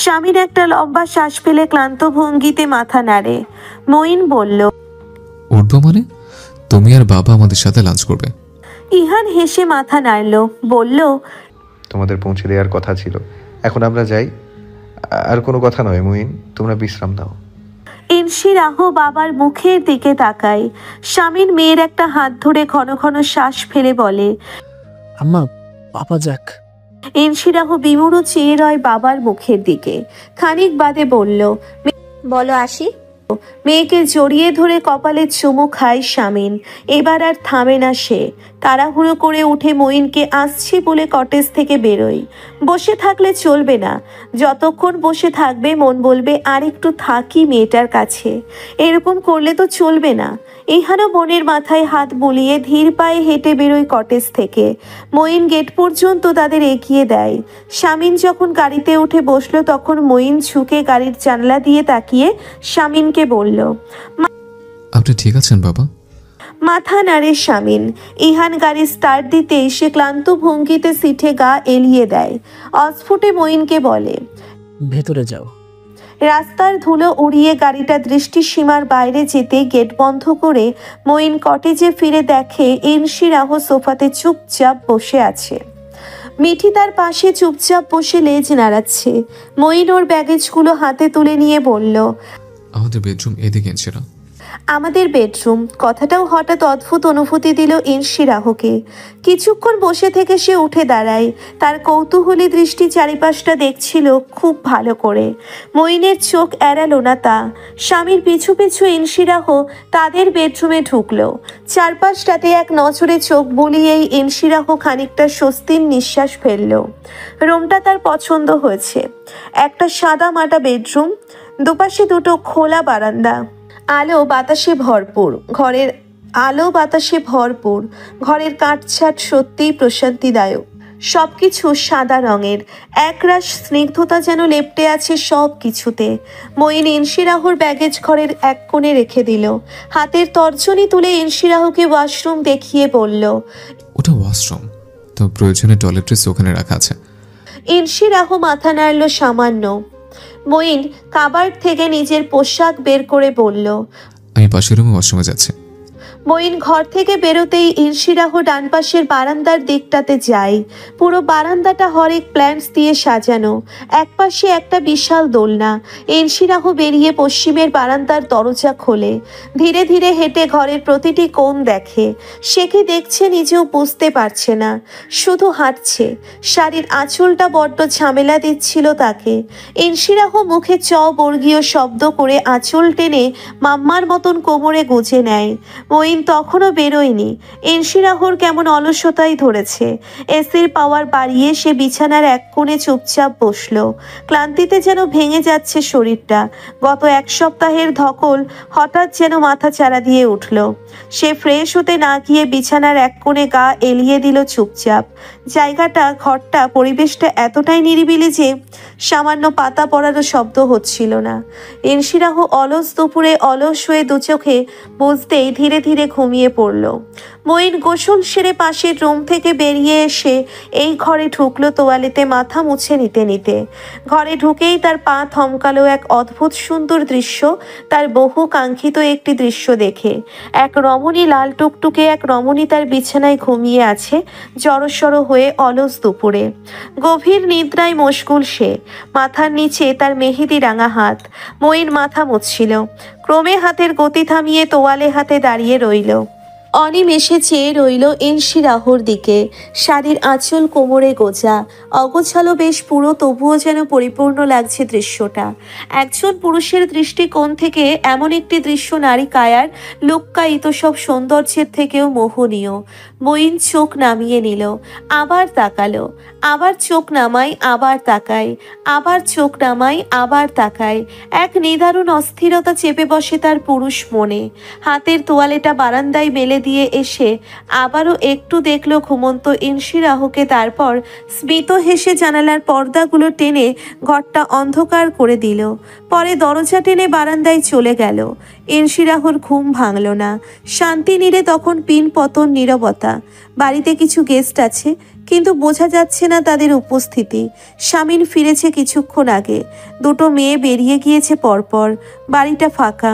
শামিন একটা লম্বা শ্বাস ফেলে ক্লান্ত ভঙ্গিতে মাথা নাড়ে। মইন বলল, উঠবো মানে? তুমি আর বাবা আমাদের সাথে লাঞ্চ করবে। ইহান হেসে মাথা নাড়ল, বলল, তোমাদের পৌঁছে দেওয়ার কথা ছিল, এখন আমরা যাই। আর কোনো কথা নয় মুইন, তোমরা বিশ্রাম নাও। ইনশিরাহ বাবার মুখের দিকে তাকায়। শামিন মেয়ের একটা হাত ধরে ঘন ঘন শ্বাস ফেলে বলে, আম্মা, বাবা যাক। ইনশিরাহ বিমুড় চেয়ে রয় বাবার মুখের দিকে। খানিক বাদে বলল, বলো আসি। মেয়েকে জড়িয়ে ধরে কপালে চুমু খায় শামিন। এবার আর থামে না সে। তাড়াহুড়ো করে উঠে মইনকে আসছি বলে কটেজ থেকে বেরোয়। বসে থাকলে চলবে না। যতক্ষণ বসে থাকবে মন বলবে আর একটু থাকি মেয়েটার কাছে। এরকম করলে তো চলবে না। ইহানও বোনের মাথায় হাত বুলিয়ে ধীর পায়ে হেঁটে বেরোয় কটেজ থেকে। মইন গেট পর্যন্ত তাদের এগিয়ে দেয়। শামিন যখন গাড়িতে উঠে বসলো তখন মইন ঝুঁকে গাড়ির জানলা দিয়ে তাকিয়ে শামিনকে বলল, আপনি ঠিক আছেন বাবা? মাথা নাড়ে শামিন। ইহান গাড়ি স্টার্ট দিতেই সে ক্লান্ত ভঙ্গিতে সিটে গা এলিয়ে দেয়। অস্ফুটে মইনকে বলে, ভেতরে যাও। রাস্তার ধুলো উড়িয়ে গাড়িটা দৃষ্টিসীমার বাইরে যেতে গেট বন্ধ করে মইন কটেজে ফিরে দেখে ইনশিরাহ সোফাতে চুপচাপ বসে আছে। মিঠি তার পাশে চুপচাপ বসে লেজ নাড়াচ্ছে। মইন ওর ব্যাগেজগুলো হাতে তুলে নিয়ে বলল, আমাদের বেডরুম এদিকে ছিল। আমাদের বেডরুম কথাটাও হঠাৎ অদ্ভুত অনুভূতি দিল ইনশিরাহকে। কিছুক্ষণ বসে থেকে সে উঠে দাঁড়ায়। তার কৌতূহলী দৃষ্টি চারিপাশটা দেখছিল খুব ভালো করে। মইনের চোখ এড়ালো না তা। স্বামীর পিছু পিছু ইনশিরাহ তাদের বেডরুমে ঢুকলো। চারপাশটাতে এক নজরে চোখ বুলিয়েই ইনশিরাহ খানিকটা স্বস্তির নিঃশ্বাস ফেলল। রুমটা তার পছন্দ হয়েছে। একটা সাদা মাটা বেডরুম, দুপাশে দুটো খোলা বারান্দা, আলো বাতাসে ভরপুর। ঘরের কাটছাট সত্যিই প্রশান্তিদায়ক। সবকিছু সাদা রঙের, একরাশ স্নিগ্ধতা যেন লেপ্টে আছে সব কিছুতে। মইন ইনশিরাহর ব্যাগেজ ঘরের এক কোণে রেখে দিল। হাতের তর্জনী তুলে ইনশিরাহকে ওয়াশরুম দেখিয়ে বলল, ওটা ওয়াশরুম, তো প্রয়োজনে টয়লেট্রিজ ওখানে রাখা আছে। ইনশিরাহ মাথা নাড়ল সামান্য। মইন কাবার্ড থেকে নিজের পোশাক বের করে বলল, আমি পাশের রুমে ওয়াশরুমে যাচ্ছি। মইন ঘর থেকে বেরোতেই ইনশিরাহ ডান পাশের বারান্দার দিকটাতে যায়। পুরো বারান্দাটা হরেক প্ল্যান্টস দিয়ে সাজানো। একপাশে একটা বিশাল দোলনা। ইনশিরাহ বেরিয়ে পশ্চিমের বারান্দার দরজা খোলে। ধীরে ধীরে হেঁটে ঘরের প্রতিটি কোণ দেখে। সে কি দেখছে নিজেও বুঝতে পারছে না, শুধু হাঁটছে। শাড়ির আঁচলটা বড্ড ঝামেলা দিচ্ছিল তাকে। ইনশিরাহ মুখে বর্গীয় শব্দ করে আঁচল টেনে মাম্মার মতন কোমরে গুজে নেয়। মইন তখনও বেরোয়নি। ইনশিরাহর কেমন অলসতাই ধরেছে। এসির পাওয়ার বাড়িয়ে সে বিছানার এক কোণে চুপচাপ বসলো। ক্লান্তিতে যেন ভেঙে যাচ্ছে শরীরটা। গত 1 সপ্তাহের ধকল হঠাৎ যেন মাথা চারা দিয়ে উঠল। সে ফ্রেশ হতে না গিয়ে বিছানার এক কোণে গা এলিয়ে দিল চুপচাপ। জায়গাটা, ঘরটা, পরিবেশটা এতটাই নিরিবিলি যে সামান্য পাতা পড়ারও শব্দ হচ্ছিল না। ইনশিরাহ অলস দুপুরে অলস হয়ে দু চোখে বুঝতেই ধীরে ধীরে ঘুমিয়ে পড়ল। মইন গোসল সেরে পাশের রুম থেকে বেরিয়ে এসে এই ঘরে ঢুকলো তোয়ালেতে মাথা মুছে নিতে নিতে। ঘরে ঢুকেই তার পা থমকালো এক অদ্ভুত সুন্দর দৃশ্য, তার বহু কাঙ্ক্ষিত একটি দৃশ্য দেখে। এক রমণী, লাল টুকটুকে এক রমণী তার বিছানায় ঘুমিয়ে আছে জড়সড় হয়ে অলস দুপুরে। গভীর নিদ্রায় মশগুল সে। মাথার নিচে তার মেহেদি রাঙা হাত। মইন মাথা মুছছিল। ক্রমে হাতের গতি থামিয়ে তোয়ালে হাতে দাঁড়িয়ে রইল। অনিমেষে চেয়ে রইল ইনসি রাহুর দিকে। শাড়ির আঁচল কোমরে গোজা, অগোছালো বেশ পুরো, তবুও যেন পরিপূর্ণ লাগছে দৃশ্যটা। একজন পুরুষের দৃষ্টিকোণ থেকে এমন একটি দৃশ্য নারী কায়ার লুক্কায়িত সব সৌন্দর্যের থেকেও মোহনীয়। মঈন চোখ নামিয়ে নিল, আবার তাকালো, আবার চোখ নামায়, আবার তাকায়, আবার চোখ নামায়, আবার তাকায়। এক নিদারুণ অস্থিরতা চেপে বসে তার পুরুষ মনে। হাতের তোয়ালেটা বারান্দায় মেলে দিয়ে এসে আবারও একটু দেখল ঘুমন্ত ইনসি রাহুকে, তারপর স্মিত হেসে জানালার পর্দাগুলো টেনে ঘরটা অন্ধকার করে দিল। পরে দরজা টেনে বারান্দায় চলে গেল। ইনসি রাহুর ঘুম ভাঙল না। শান্তি নীড়ে তখন পিন পতন নীরবতা। বাড়িতে কিছু গেস্ট আছে, কিন্তু বোঝা যাচ্ছে না তাদের উপস্থিতি। শামিন ফিরেছে কিছুক্ষণ আগে, দুটো মেয়ে বেরিয়ে গিয়েছে পরপর। বাড়িটা ফাঁকা,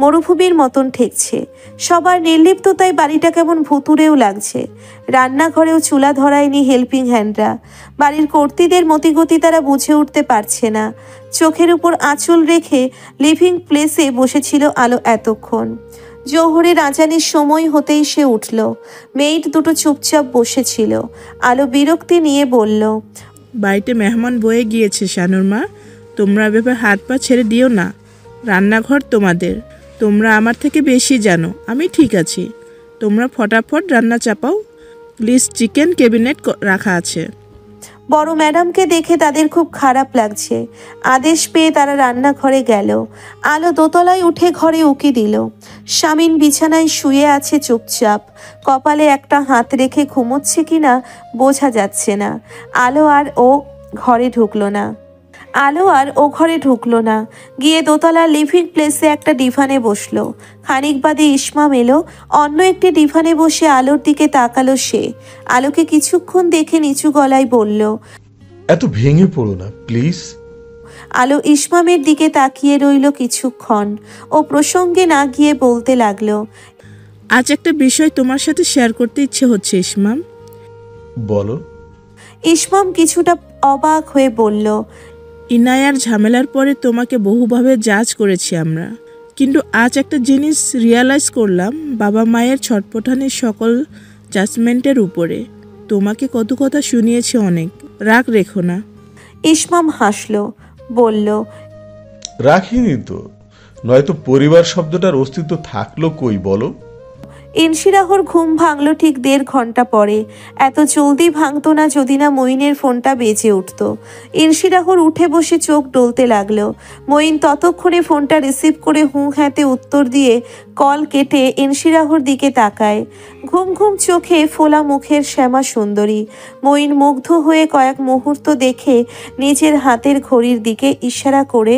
মরুভূমির মতন ঠেকছে। সবার নির্লিপ্ততায় বাড়িটা কেমন ভুতুরেও লাগছে। রান্নাঘরেও চুলা ধরায়নি হেল্পিং হ্যান্ডরা। বাড়ির কর্ত্রীদের মতিগতি তারা বুঝে উঠতে পারছে না। চোখের উপর আঁচল রেখে লিভিং প্লেসে বসেছিল আলো এতক্ষণ। জোহরের আজানের সময় হতেই সে উঠল। মেয়েট দুটো চুপচাপ বসেছিল। আলো বিরক্তি নিয়ে বলল, বাড়িতে মেহমান বয়ে গিয়েছে শানুর মা, তোমরা ব্যাপার হাত পা ছেড়ে দিও না। রান্নাঘর তোমাদের, তোমরা আমার থেকে বেশি জানো। আমি ঠিক আছি, তোমরা ফটাফট রান্না চাপাও। লিস্ট চিকেন ক্যাবিনেট রাখা আছে। বড় ম্যাডামকে দেখে তাদের খুব খারাপ লাগছে। আদেশ পেয়ে তারা রান্নাঘরে গেল। আলো দোতলায় উঠে ঘরে উকি দিল। শামিন বিছানায় শুয়ে আছে চুপচাপ, কপালে একটা হাত রেখে ঘুমোচ্ছে কিনা বোঝা যাচ্ছে না। আলো আর ও ঘরে ঢুকলো না। গিয়ে দোতলার লিভিং প্লেসে একটা ডিভানে বসলো। খানিক বাদে ইসমাম এলো। অন্য একটি ডিভানে বসে আলোর দিকে তাকালো সে। আলোকে কিছুক্ষণ দেখে নিচু গলায় বলল, এত ভেঙে পড়ো না প্লিজ। আলো ইসমামের দিকে তাকিয়ে রইল কিছুক্ষণ। ও প্রসঙ্গে না গিয়ে বলতে লাগলো, আজ একটা বিষয় তোমার সাথে শেয়ার করতে ইচ্ছে হচ্ছে ইসমাম। বলো। ইসমাম কিছুটা অবাক হয়ে বলল, ইনায়ার ঝামেলার পরে তোমাকে বহুভাবে জাজ করেছি আমরা, কিন্তু আজ একটা জিনিস রিয়ালাইজ করলাম, বাবা মায়ের ছটপটানির সকল জাজমেন্টের উপরে। তোমাকে কত কথা শুনিয়েছে অনেক, রাগ রেখো না। ইসমাম হাসলো, বলল, রাখিনি তো, নয়তো পরিবার শব্দটার অস্তিত্ব থাকলো কই বলো। ইনসি রাহুর ঘুম ভাঙল ঠিক 1.5 ঘন্টা পরে। এত জলদি ভাঙতো না যদি না মঈনের ফোনটা বেজে উঠত। ইনসি রাহুর উঠে বসে চোখ ডলতে লাগলো। মঈন ততক্ষণে ফোনটা রিসিভ করে হুঁ হ্যাঁতে উত্তর দিয়ে কল কেটে ইনসি রাহুর দিকে তাকায়। ঘুম ঘুম চোখে, ফোলা মুখের শ্যামা সুন্দরী। মঈন মুগ্ধ হয়ে কয়েক মুহূর্ত দেখে নিজের হাতের ঘড়ির দিকে ইশারা করে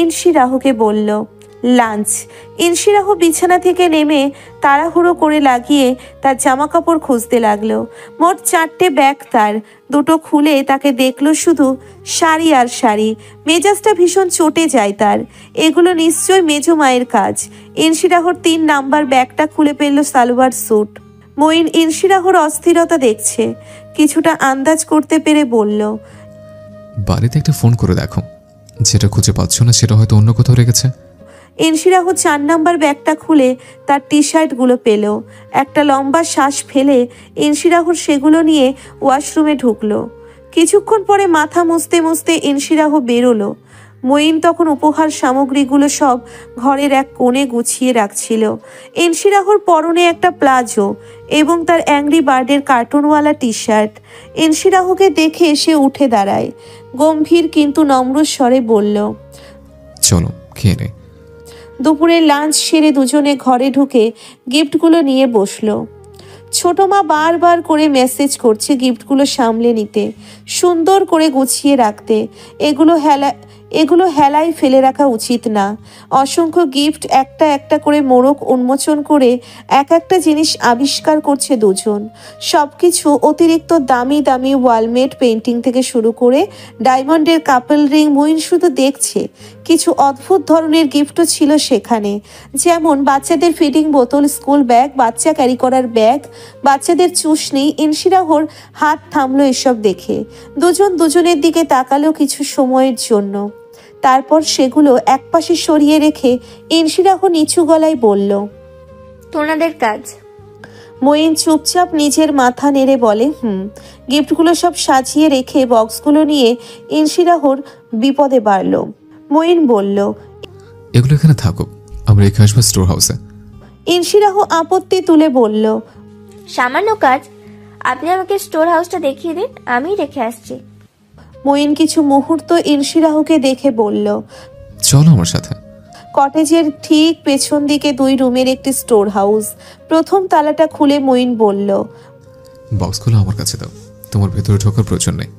ইনসি রাহুকে বলল, লাঞ্চ। ইনসি রাহু বিছানা থেকে নেমে তাড়াহুড়ো করে লাগিয়ে তার জামা কাপড় খুঁজতে লাগলো। মোট 4টে ব্যাগ তার। দুটো খুলে তাকে দেখলো শুধু শাড়ি আর শাড়ি। মেজাজটা ভীষণ চটে যায় তার। এগুলো নিশ্চয় মেজো মায়ের কাজ। ইনসি রাহুর 3 নাম্বার ব্যাগটা খুলে ফেললো সালোয়ার স্যুট। মঈন ইনসি রাহুর অস্থিরতা দেখছে, কিছুটা আন্দাজ করতে পেরে বলল, বাড়িতে একটা ফোন করে দেখো, যেটা খুঁজে পাচ্ছ না সেটা হয়তো অন্য কোথাও রেখেছে। ইনসি রাহু 4 নাম্বার ব্যাগটা খুলে তার টি শার্টগুলো পেল। একটা লম্বা শ্বাস ফেলে ইনসি রাহুর সেগুলো নিয়ে ওয়াশরুমে ঢুকলো। কিছুক্ষণ পরে মাথা মুছতে মুছতে ইনসি রাহু বেরোলো। মঈন তখন উপহার সামগ্রীগুলো সব ঘরের এক কোণে গুছিয়ে রাখছিল। ইনসি রাহুর পরনে একটা প্লাজো এবং তার অ্যাংরি বার্ডের কার্টুনওয়ালা টি শার্ট। ইনসি রাহুকে দেখে সে উঠে দাঁড়ায়, গম্ভীর কিন্তু নম্র স্বরে বলল, চলো খেয়ে নে। দুপুরে লাঞ্চ সেরে দুজনে ঘরে ঢুকে গিফটগুলো নিয়ে বসলো। ছোট মা বারবার করে মেসেজ করছে গিফটগুলো সামলে নিতে, সুন্দর করে গুছিয়ে রাখতে। এগুলো হেলায় ফেলে রাখা উচিত না। অসংখ্য গিফট, একটা একটা করে মোড়ক উন্মোচন করে এক একটা জিনিস আবিষ্কার করছে দুজন। সবকিছু অতিরিক্ত দামি দামি ওয়ালমেট পেন্টিং থেকে শুরু করে ডায়মন্ডের কাপল রিং। মঈন শুধু দেখছে। কিছু অদ্ভুত ধরনের গিফটও ছিল সেখানে, যেমন বাচ্চাদের ফিডিং বোতল, স্কুল ব্যাগ, বাচ্চা ক্যারি করার ব্যাগ, বাচ্চাদের চুষনি। ইনসি রাহুর হাত থামলো এসব দেখে। দুজন দুজনের দিকে তাকালো কিছু সময়ের জন্য, তারপর সেগুলো একপাশে সরিয়ে রেখে ইনসি রাহু নিচু গলায় বলল, তোমাদের কাজ। মঈন চুপচাপ নিজের মাথা নেড়ে বলে গিফটগুলো সব সাজিয়ে রেখে বক্সগুলো নিয়ে ইনশিরাহর বিপদে বাড়ল। মঈন বলল, এগুলো এখানে থাকুক, আমরা রেখে আসবো স্টোর হাউসে। ইনশিরাহ আপত্তি তুলে বলল, সামান্য কাজ, আপনি আমাকে স্টোর হাউসটা দেখিয়ে দিন, আমি রেখে আসছি। মঈন কিছু মুহূর্ত ইনশিরাহকে দেখে বলল, চলো আমার সাথে। কটেজের ঠিক পেছন দিকে 2 রুমের একটি স্টোর হাউস। প্রথম তালাটা খুলে মঈন বলল, বক্সগুলো আমার কাছে দাও, তোমার ভেতরে ঢোকার প্রয়োজন নেই,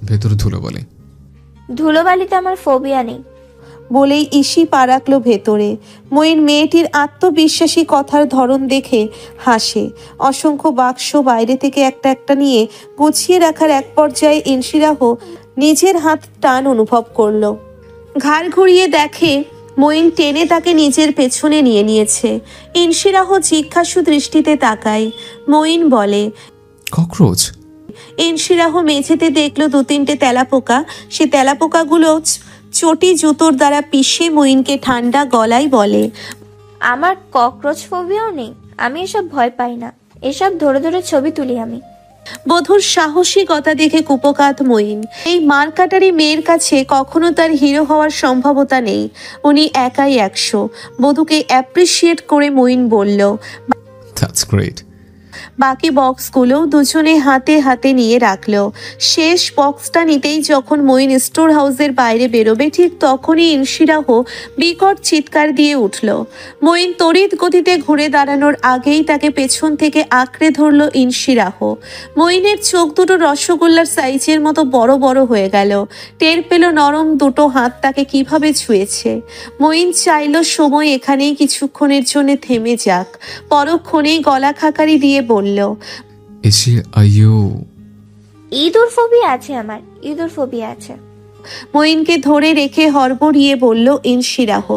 ভেতরে ধুলোবালি। ধুলোবালিতে আমার ফোবিয়া নেই বলেই ইসি পা রাখলো ভেতরে। মঈন মেয়েটির আত্মবিশ্বাসী কথার ধরন দেখে হাসে। অসংখ্য বাক্স বাইরে থেকে একটা একটা নিয়ে গুছিয়ে রাখার এক পর্যায়ে ইনশিরাহ নিজের হাত টান অনুভব করলো। ঘাড় ঘুরিয়ে দেখে মঈন টেনে তাকে নিজের পেছনে নিয়ে নিয়েছে। ইনশিরাহ জিজ্ঞাসু দৃষ্টিতে তাকায়। মঈন বলে, ককরোচ। ইনশিরাহ মেঝেতে দেখলো 2-3টে তেলাপোকা। সে তেলাপোকাগুলো চটি জুতোর দ্বারা পিষে মঈনকে ঠান্ডা গলায় বলে, আমার ককরোচ ফোবিয়াও নেই, আমি এসব ভয় পাই না, এসব ধরে ধরে ছবি তুলি আমি। বধূর সাহসিকতা দেখে কুপকাত মঈন। এই মারকাটারি মেয়ের কাছে কখনো তার হিরো হওয়ার সম্ভাবনা নেই। উনি একাই 100। বধূকে অ্যাপ্রিসিয়েট করে মঈন বলল, দ্যাটস গ্রেট। বাকি বক্সগুলো দুজনে হাতে হাতে নিয়ে রাখলো। শেষ বক্সটা নিতেই যখন মঈন স্টোর হাউসের বাইরে বেরোবে ঠিক তখনই ইনশিরাহ বিকট চিৎকার দিয়ে উঠল। মঈন তড়িৎ গতিতে ঘুরে দাঁড়ানোর আগেই তাকে পেছন থেকে আঁকড়ে ধরল ইনশিরাহ। মঈনের চোখ দুটো রসগোল্লার সাইজের মতো বড় বড় হয়ে গেল। টের পেল নরম দুটো হাত তাকে কিভাবে ছুঁয়েছে। মঈন চাইল সময় এখানেই কিছুক্ষণের জন্য থেমে যাক। পরক্ষণেই গলা খাকারি দিয়ে বলল, এসে আইও। ইঁদুর ফোবিয়া আছে আমার, ইঁদুর ফোবিয়া আছে। মঈনকে ধরে রেখে হড়বড়িয়ে বলল ইনশিরাহ।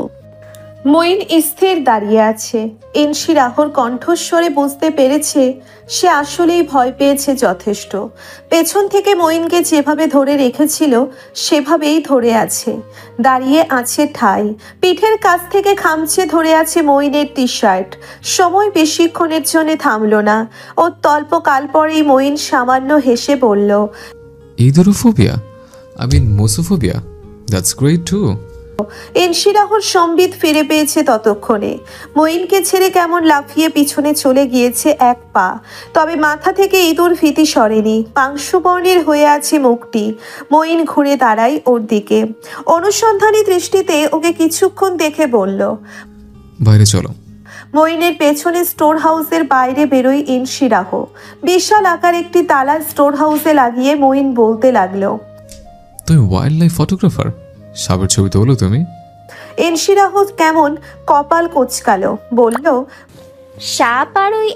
মঈন স্থির দাঁড়িয়ে আছে। ইনশিরাহর কণ্ঠস্বরে বুঝতে পেরেছে সে আসলেই ভয় পেয়েছে যথেষ্ট। পেছন থেকে মঈনকে যেভাবে ধরে রেখেছিল সেভাবেই ধরে আছে। দাঁড়িয়ে আছে ঠাই। পিঠের কাছ থেকে খামচে ধরে আছে মঈনের টি শার্ট। সময় বেশিক্ষণের জন্য থামল না। ওর তল্পকাল পরেই মঈন সামান্য হেসে বলল, ইদুরোফোবিয়া, I mean musophobia, that's great too. ইনশিরাহর সম্বিত ফিরে পেয়েছে ততক্ষণে। মঈনকে ছেড়ে কেমন লাফিয়ে পিছনে চলে গিয়েছে 1 পা। তবে মাথা থেকে ইঁদুর ভীতি সরেনি। পাংশুবর্ণের হয়ে আছে মুখটি। মঈন ঘুরে দাঁড়ায় ওর দিকে। অনুসন্ধানী দৃষ্টিতে ওকে কিছুক্ষণ দেখে বলল, বাইরে চলো। মঈনের পেছনে স্টোর হাউসের বাইরে বেরোয় ইনশিরাহ। বিশাল আকার একটি তালা স্টোর হাউসে লাগিয়ে মঈন বলতে লাগলো, তুমি ওয়াইল্ড লাইফ ফটোগ্রাফার, সাপের ছবি তোলো তুমি? ইনশিরাহ কেমন কপাল কোচকালো, বলল, সাপ আর ওই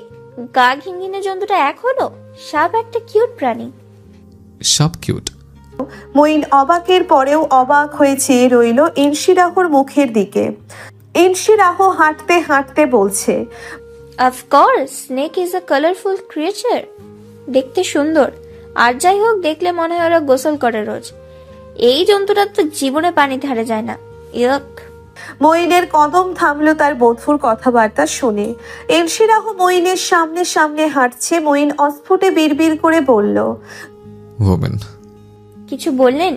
গা ঘিঙ্গিনে জন্তুটা এক হলো? সাপ একটা কিউট প্রাণী। সাপ কিউট? মঈন অবাকের পরেও অবাক হয়ে চেয়ে রইল ইনশিরাহর মুখের দিকে। ইনশিরাহ হাঁটতে হাঁটতে বলছে, of course, snake is a colourful creature. দেখতে সুন্দর, আর যাই হোক দেখলে মনে হয় ওরা গোসল করে রোজ। এই জন্তুটা তো জীবনে পানি ধারে যায় না। ইয়ক। মঈনের কদম থামলো তার বধূর কথাবার্তা শুনে। ইনশিরাহ মঈনের সামনে সামনে হাঁটছে। মঈন অস্ফুটে বিড়বিড় করে বলল, ওমেন। কিছু বললেন?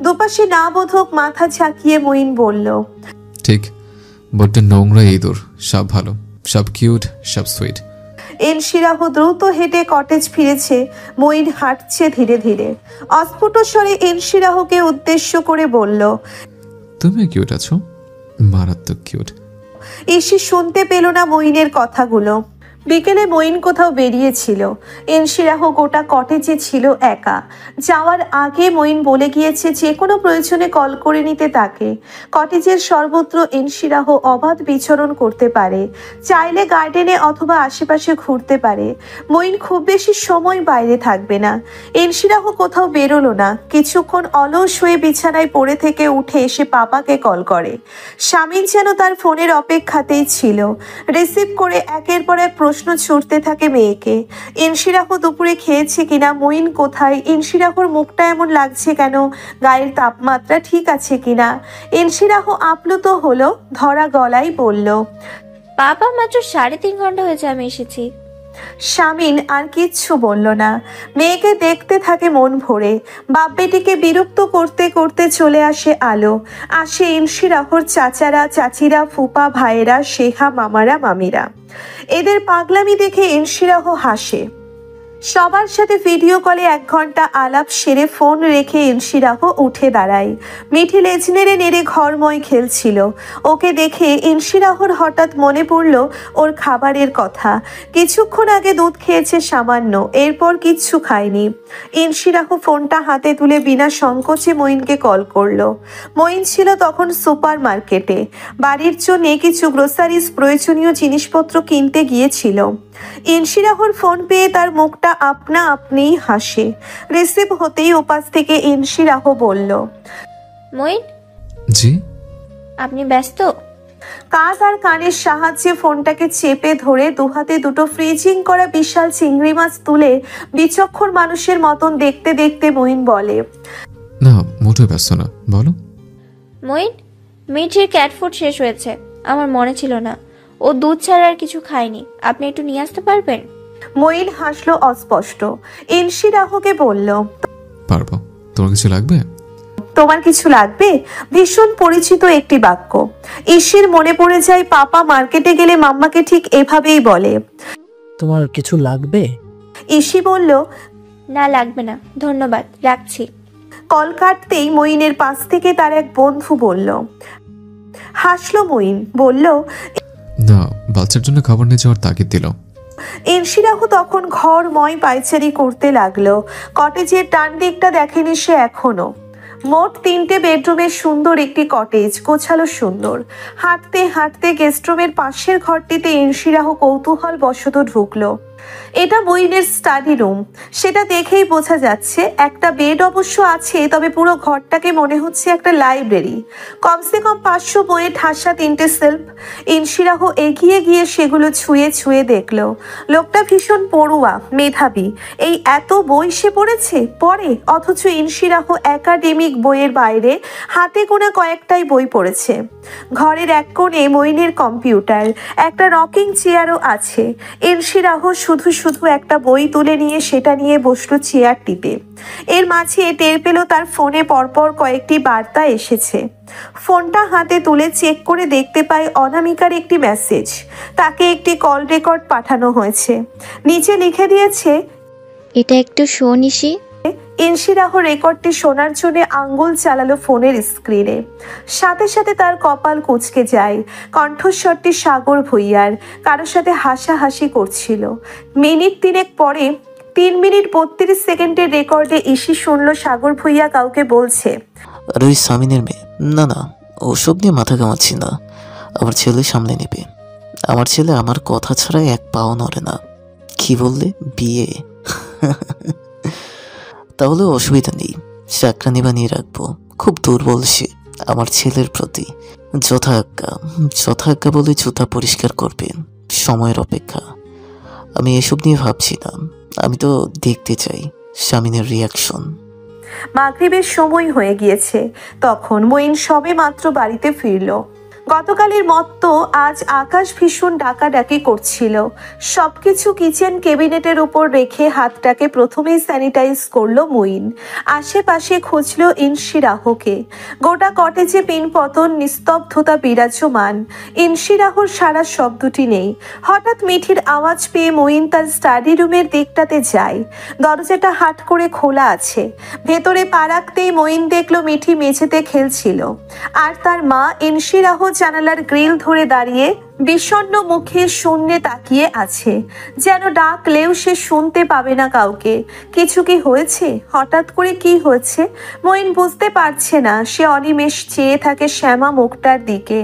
দুপাশে না বোধক মাথা ঝাঁকিয়ে মঈন বলল, ঠিক, বড্ড নোংরা ইঁদুর। সাপ ভালো, সাপ কিউট, সাপ সুইট। ইনশিরাহ দ্রুত হেঁটে কটেজ ফিরেছে। মঈন হাঁটছে ধীরে ধীরে। অস্ফুট স্বরে ইনশিরাহকে উদ্দেশ্য করে বলল, তুমি কিউট আছো, মারাত্মক কিউট। ইসি শুনতে পেল না মঈনের কথাগুলো। বিকেলে মঈন কোথাও বেরিয়েছিল। ইনশিরাহ গোটা কটেজে ছিল একা। যাওয়ার আগে মঈন বলে গিয়েছে যে কোনো প্রয়োজনে কল করে নিতে তাকে। কটেজের সর্বত্র ইনশিরাহ অবাধ বিচরণ করতে পারে। চাইলে গার্ডেনে অথবা আশেপাশে ঘুরতে পারে। মঈন খুব বেশি সময় বাইরে থাকবে না। ইনশিরাহ কোথাও বেরোলো না। কিছুক্ষণ অলস হয়ে বিছানায় পড়ে থেকে উঠে এসে পাপাকে কল করে। স্বামীর যেন তার ফোনের অপেক্ষাতেই ছিল। রিসিভ করে একের পর এক প্রশ্ন ছুটতে থাকে মেয়েকে। ইনশিরাহ দুপুরে খেয়েছে কিনা, মঈন কোথায়, ইনশিরাহর মুখটা এমন লাগছে কেন, গায়ের তাপমাত্রা ঠিক আছে কিনা। ইনশিরাহ আপ্লুত হলো, ধরা গলায় বলল, পাপা মাত্র 3.5 ঘন্টা হয়েছে আমি এসেছি। শামিন আর কিচ্ছু বলল না, মেয়েকে দেখতে থাকে মন ভরে। বাপ বেটিকে বিরক্ত করতে করতে চলে আসে আলো, আসে ইনশিরাহর চাচারা চাচিরা, ফুপা ভাইয়েরা, শেখা মামারা মামিরা। এদের পাগলামি দেখে ইনশিরাহ হাসে। সবার সাথে ভিডিও কলে 1 ঘন্টা আলাপ সেরে ফোন রেখে ইনশিরাহ উঠে দাঁড়ায়। মিঠি লেজ নেড়ে নেড়ে ঘরময় খেলছিল। ওকে দেখে ইনশিরাহর হঠাৎ মনে পড়ল ওর খাবারের কথা। কিছুক্ষণ আগে দুধ খেয়েছে সামান্য, এরপর কিচ্ছু খায়নি। ইনশিরাহ ফোনটা হাতে তুলে বিনা সংকোচে মঈনকে কল করলো। মঈন ছিল তখন সুপার মার্কেটে, বাড়ির জন্য কিছু গ্রোসারিজ প্রয়োজনীয় জিনিসপত্র কিনতে গিয়েছিল। ইনশিরাহর ফোন পেয়ে তার মুখটা আপনা আপনিই হাসে। রিসিভ হতেই ওপাশ থেকে ইনশিরাহ বলল, মঈন, জি? আপনি ব্যস্ত? কাঁধ আর কানের সাহায্যে ফোনটাকে চেপে ধরে দুহাতে দুটো ফ্রিজিং করা বিশাল চিংড়ি মাছ তুলে বিচক্ষণ মানুষের মতন দেখতে দেখতে মঈন বলে, না, মোটেও ব্যস্ত না, বলো। মঈন, মিঠির ক্যাট ফুড শেষ হয়েছে, আমার মনে ছিল না। ও দুধ ছাড়া আর কিছু খায়নি, আপনি একটু নিয়ে আসতে পারবেন? মঈন হাসলো অস্পষ্ট। ইনশিরাহকে বলল, পারবো। তোমার কিছু লাগবে? তোমার কিছু লাগবে? ভীষণ পরিচিত একটি বাক্য। ঈশির মনে পড়ে যায় পাপা মার্কেটে গেলে মাম্মাকে ঠিক এভাবেই বলে, তোমার কিছু লাগবে? ঈশি বলল, না লাগবে না, ধন্যবাদ, রাখছি। কল কাটতেই মঈনের পাশ থেকে তার এক বন্ধু বলল। হাসলো মঈন, বলল, না, বাচ্চার জন্য খাবার নিয়ে যাওয়ার তাগিদ দিল। ইনশিরাহ তখন ঘরময় পায়চারি করতে লাগলো। কটেজের ডান দিকটা দেখেনি সে এখনো। মোট 3টে বেডরুমের সুন্দর একটি কটেজ, গোছালো সুন্দর। হাঁটতে হাঁটতে গেস্টরুমের পাশের ঘরটিতে ইনশিরাহ কৌতূহল বশত ঢুকলো। এটা মঈনের স্টাডি রুম, সেটা দেখেই বোঝা যাচ্ছে। একটা বেড অবশ্য আছে, তবে পুরো ঘরটাকে মনে হচ্ছে একটা লাইব্রেরি। কমসে কম 500 বইয়ে ঠাসা 3টে সেলফ। ইনশিরাহ এগিয়ে গিয়ে সেগুলো ছুঁয়ে ছুঁয়ে দেখলো। লোকটা ভীষণ পড়ুয়া, মেধাবী। এই এত বই সে পড়ে, অথচ ইনশিরাহ একাডেমিক বইয়ের বাইরে হাতে গোনা কয়েকটাই বই পড়েছে। ঘরের এক কোণে মঈনের কম্পিউটার, একটা রকিং চেয়ারও আছে। ইনশিরাহ শুধু শুধু একটা বই তুলে নিয়ে সেটা নিয়ে বসলো চেয়ারটিতে। এর মাঝে টের পেল তার ফোনে পরপর কয়েকটি বার্তা এসেছে। ফোনটা হাতে তুলে চেক করে দেখতে পায় অনামিকার একটি মেসেজ। তাকে একটি কল রেকর্ড পাঠানো হয়েছে। নিচে লিখে দিয়েছে, এটা একটু শোনিসি। ইনশিরাহ রেকর্ডটি শোনার জন্য আঙ্গুল চালালো ফোনের স্ক্রিনে। সাথে সাথে তার কপাল কুঁচকে যায়। কণ্ঠস্বরটি সাগর ভুঁইয়ার, কারোর সাথে হাসাহাসি করছিল। মিনিট 3 পরে 3 মিনিট 32 সেকেন্ডের রেকর্ডে ইসি শুনল সাগর ভুঁইয়া কাউকে বলছে, আর ওই সামিনের মেয়ে, না না, ওসব নিয়ে মাথা ঘামাচ্ছি না। আমার ছেলে সামলে নেবে। আমার ছেলে আমার কথা ছাড়া এক পাও নড়ে না। কি বললে? বিয়ে? তাহলে অসুবিধা নেই, চাকরানি বানিয়ে রাখবো। খুব দুর্বল সে আমার ছেলের প্রতি। যথাজ্ঞা বলে জুতা পরিষ্কার করবে। সময়ের অপেক্ষা। আমি এসব নিয়ে ভাবছি না, আমি তো দেখতে চাই স্বামীনের রিয়াকশন। মাগরিবের সময় হয়ে গিয়েছে তখন। মঈন সবে মাত্র বাড়িতে ফিরল। গতকালের মতো আজ আকাশ ভীষণ ডাকাডাকি করছিল। সবকিছু কিচেন ক্যাবিনেটের উপর রেখে হাতটাকে প্রথমেই স্যানিটাইজ করলো মঈন। আশেপাশে খুঁজলো ইনশিরাহকে। গোটা কটেজে পিনপতন, নিস্তব্ধতা বিরাজমান। ইনশিরাহর সারা শব্দটি নেই। হঠাৎ মিঠির আওয়াজ পেয়ে মঈন তার স্টাডি রুমের দিকটাতে যায়। দরজাটা হাট করে খোলা আছে। ভেতরে পা রাখতেই মঈন দেখলো মিঠি মেঝেতে খেলছিল, আর তার মা ইনশিরাহ জানালার গ্রিল ধরে দাঁড়িয়ে বিষণ্ণ মুখে শূন্যে তাকিয়ে আছে। যেন ডাকলেও সে শুনতে পাবে না কাউকে। কিছু কি হয়েছে? হঠাৎ করে কি হয়েছে মঈন বুঝতে পারছে না। সে অনিমেষ চেয়ে থাকে শ্যামা মুখটার দিকে,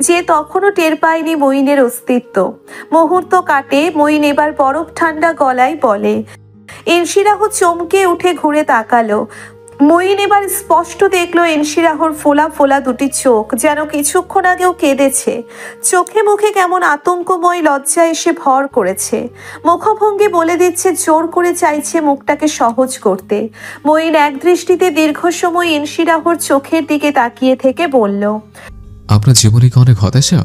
যে তখনও টের পায়নি মঈনের অস্তিত্ব। মুহূর্ত কাটে। মঈন এবার বরফ ঠান্ডা গলায় বলে। ইনশিরাহ চমকে উঠে ঘুরে তাকালো। মঈন এবার স্পষ্ট দেখলো ইনশিরাহর ফোলা ফোলা দুটি চোখ, যেন কিছুক্ষণ আগেও কেঁদেছে। চোখে মুখে কেমন আতঙ্কময় লজ্জা এসে ভর করেছে। মুখভঙ্গি বলে দিচ্ছে জোর করে চাইছে মুখটাকে সহজ করতে। মঈন এক দৃষ্টিতে দীর্ঘ সময় ইনশিরাহর চোখের দিকে তাকিয়ে থেকে বলল, আপনার জীবনে কি অনেক হতাশা?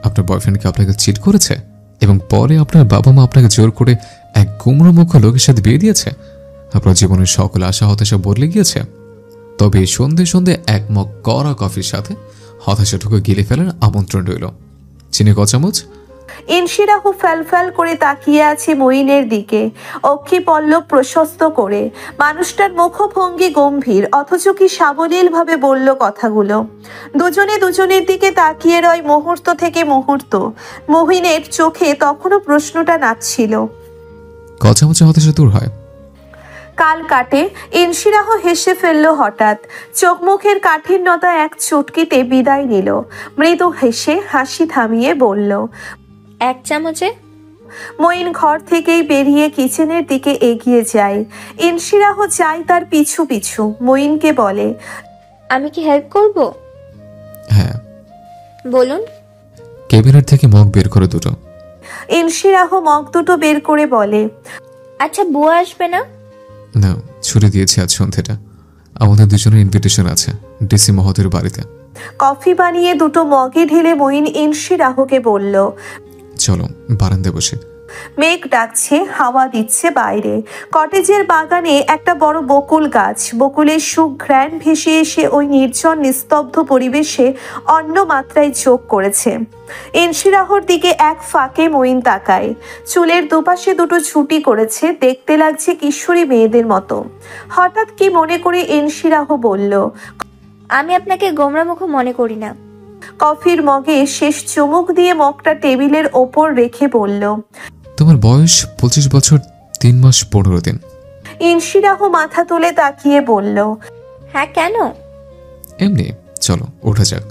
আপনার বয়ফ্রেন্ড কি আপনাকে চিট করেছে? এবং পরে আপনার বাবা মা আপনাকে জোর করে এক গুমরামুখ লোকের সাথে বিয়ে দিয়েছে, আপনার জীবনের সকল আশা হতাশা বদলে গিয়েছে, তবে এই সন্ধে সন্ধে এক মগ কড়া কফির সাথে হতাশাটুকু গিলে ফেলার আমন্ত্রণ রইল। চিনি ক চামচ? ইনশিরাহু ফ্যালফ্যাল করে তাকিয়ে আছে মঈনের দিকে, অক্ষি পল্লব প্রশস্ত করে। মানুষটার মুখভঙ্গি গম্ভীর, অথচ কি সাবলীল ভাবে বলল কথাগুলো। দুজনে দুজনের দিকে তাকিয়ে রয় মুহূর্ত থেকে মুহূর্ত। মঈনের চোখে তখনও প্রশ্নটা নাচছিল। ক চামচে হতাশা দূর হয়? কাল কাটে। ইনশিরাহ হেসে ফেলল হঠাৎ, চোখ মুখের কাঠিন্যতা এক চুটকিতে বিদায় নিল। মৃদু হেসে হাসি থামিয়ে বলল, 1 চামচে। মঈন ঘর থেকেই বেরিয়ে কিচেনের দিকে এগিয়ে যায়। ইনশিরাহ যায় তার পিছু পিছু। মঈনকে বলে, আমি কি হেল্প করব? হ্যাঁ বলুন। ক্যাবিনেট থেকে মগ বের করে দুটো। ইনশিরাহ মগ দুটো বের করে বলে, আচ্ছা বুয়া আসবে না? না, ছুটি দিয়েছি আজ সন্ধ্যেটা। আমাদের দুজনের ইনভিটেশন আছে ডিসি মহোদয়ের বাড়িতে। কফি বানিয়ে দুটো মগে ঢেলে মঈন ইনশিরাহকে বলল, চলো বারান্দায় বসে। মেঘ ডাকছে, হাওয়া দিচ্ছে বাইরে। কটেজের বাগানে একটা বড় বকুল গাছ। বকুলের সুঘ্রাণ ভেসে এসে ওই নির্জন নিস্তব্ধ পরিবেশে অন্য মাত্রায় যোগ করেছে। ইনশিরাহর দিকে এক ফাঁকে মঈন তাকায়। চুলের দুপাশে দুটো ছুটি করেছে, দেখতে লাগছে কিশোরী মেয়েদের মতো। হঠাৎ কি মনে করে ইনশিরাহ বলল, আমি আপনাকে গোমরামুখ মনে করি না। কফির মগে শেষ চুমুক দিয়ে মগটা টেবিলের ওপর রেখে বলল, তোমার বয়স 25 বছর 3 মাস 15 দিন। ইনশিরাহ মাথা তুলে তাকিয়ে বলল, হ্যাঁ কেন? এমনি। চলো ওঠা যাক,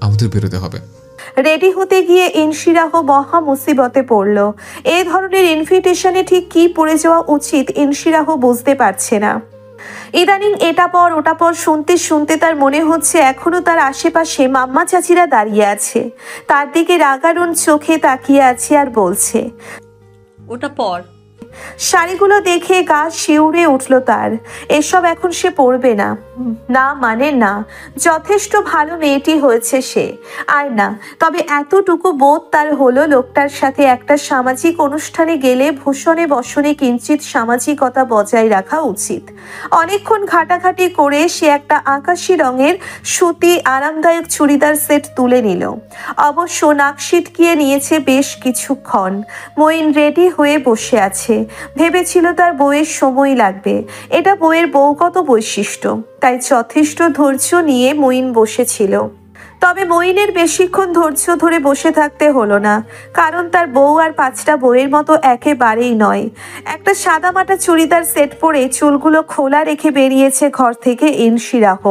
আমাদের বেরোতে হবে। রেডি হতে গিয়ে ইনশিরাহ মহা মুসিবতে পড়ল। এই ধরনের ইনভিটেশনে ঠিক কি পড়ে যাওয়া উচিত ইনশিরাহ বুঝতে পারছে না। ইদানিং এটা পর ওটা পর শুনতে শুনতে তার মনে হচ্ছে এখনো তার আশেপাশে মাম্মা চাচিরা দাঁড়িয়ে আছে, তার দিকে রাগারুণ চোখে তাকিয়ে আছে আর বলছে, ওটা পর। শাড়িগুলো দেখে গা শিউরে উঠল তার। এসব এখন সে পরবে না। না মানে না, যথেষ্ট ভালো মেয়েটি হয়েছে সে, আর না। তবে এতটুকু বোধ তার হলো লোকটার সাথে একটা সামাজিক অনুষ্ঠানে গেলে ভূষণে বসনে কিঞ্চিত সামাজিকতা বজায় রাখা উচিত। অনেকক্ষণ ঘাটাঘাটি করে সে একটা আকাশি রঙের সুতি আরামদায়ক চুড়িদার সেট তুলে নিল। অবশ্য নাক সিটকিয়ে নিয়েছে বেশ কিছুক্ষণ। মঈন রেডি হয়ে বসে আছে। ভেবেছিল তার বউয়ের সময় লাগবে, এটা বউয়ের বউগত বৈশিষ্ট্য, তাই যথেষ্ট ধৈর্য নিয়ে মঈন বসেছিল। তবে মঈনের বেশিক্ষণ ধৈর্য ধরে বসে থাকতে হলো না, কারণ তার বউ আর 5টা বউয়ের মতো একেবারেই নয়। একটা সাদামাটা চুড়িদার সেট পরে চুলগুলো খোলা রেখে বেরিয়েছে ঘর থেকে ইনশিরাহ।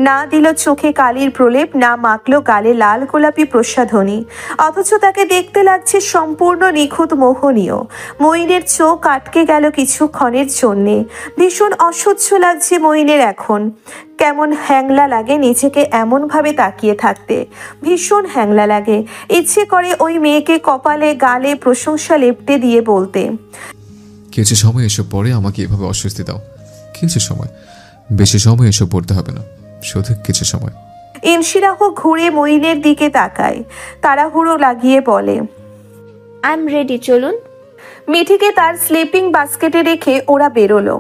না দিল চোখে কালির প্রলেপ, না মাখলো গালে লাল গোলাপি প্রসাধনী, অথচ তাকে দেখতে লাগছে সম্পূর্ণ নিখুঁত মোহনীয়। মঈনের চোখ আটকে গেল কিছুক্ষণের জন্যে। ভীষণ অসহ্য লাগছে মঈনের এখন। কেমন হ্যাংলা লাগে নিজেকে এমনভাবে তাকিয়ে থাকতে, ভীষণ হ্যাংলা লাগে। ইচ্ছে করে ওই মেয়েকে কপালে গালে প্রশংসা লেপটে দিয়ে বলতে, কিছু সময় এসব পরে আমাকে এভাবে অস্বস্তি দাও। কিছু সময়, বেশি সময় এসব পড়তে হবে না, শুধু কিছু সময়। ইনশিরাহ ঘুরে মঈনের দিকে তাকায়, তাড়াহুড়ো লাগিয়ে বলে, আই এম রেডি, চলুন। মিঠিকে তার স্লিপিং বাস্কেটে রেখে ওরা বেরোলো।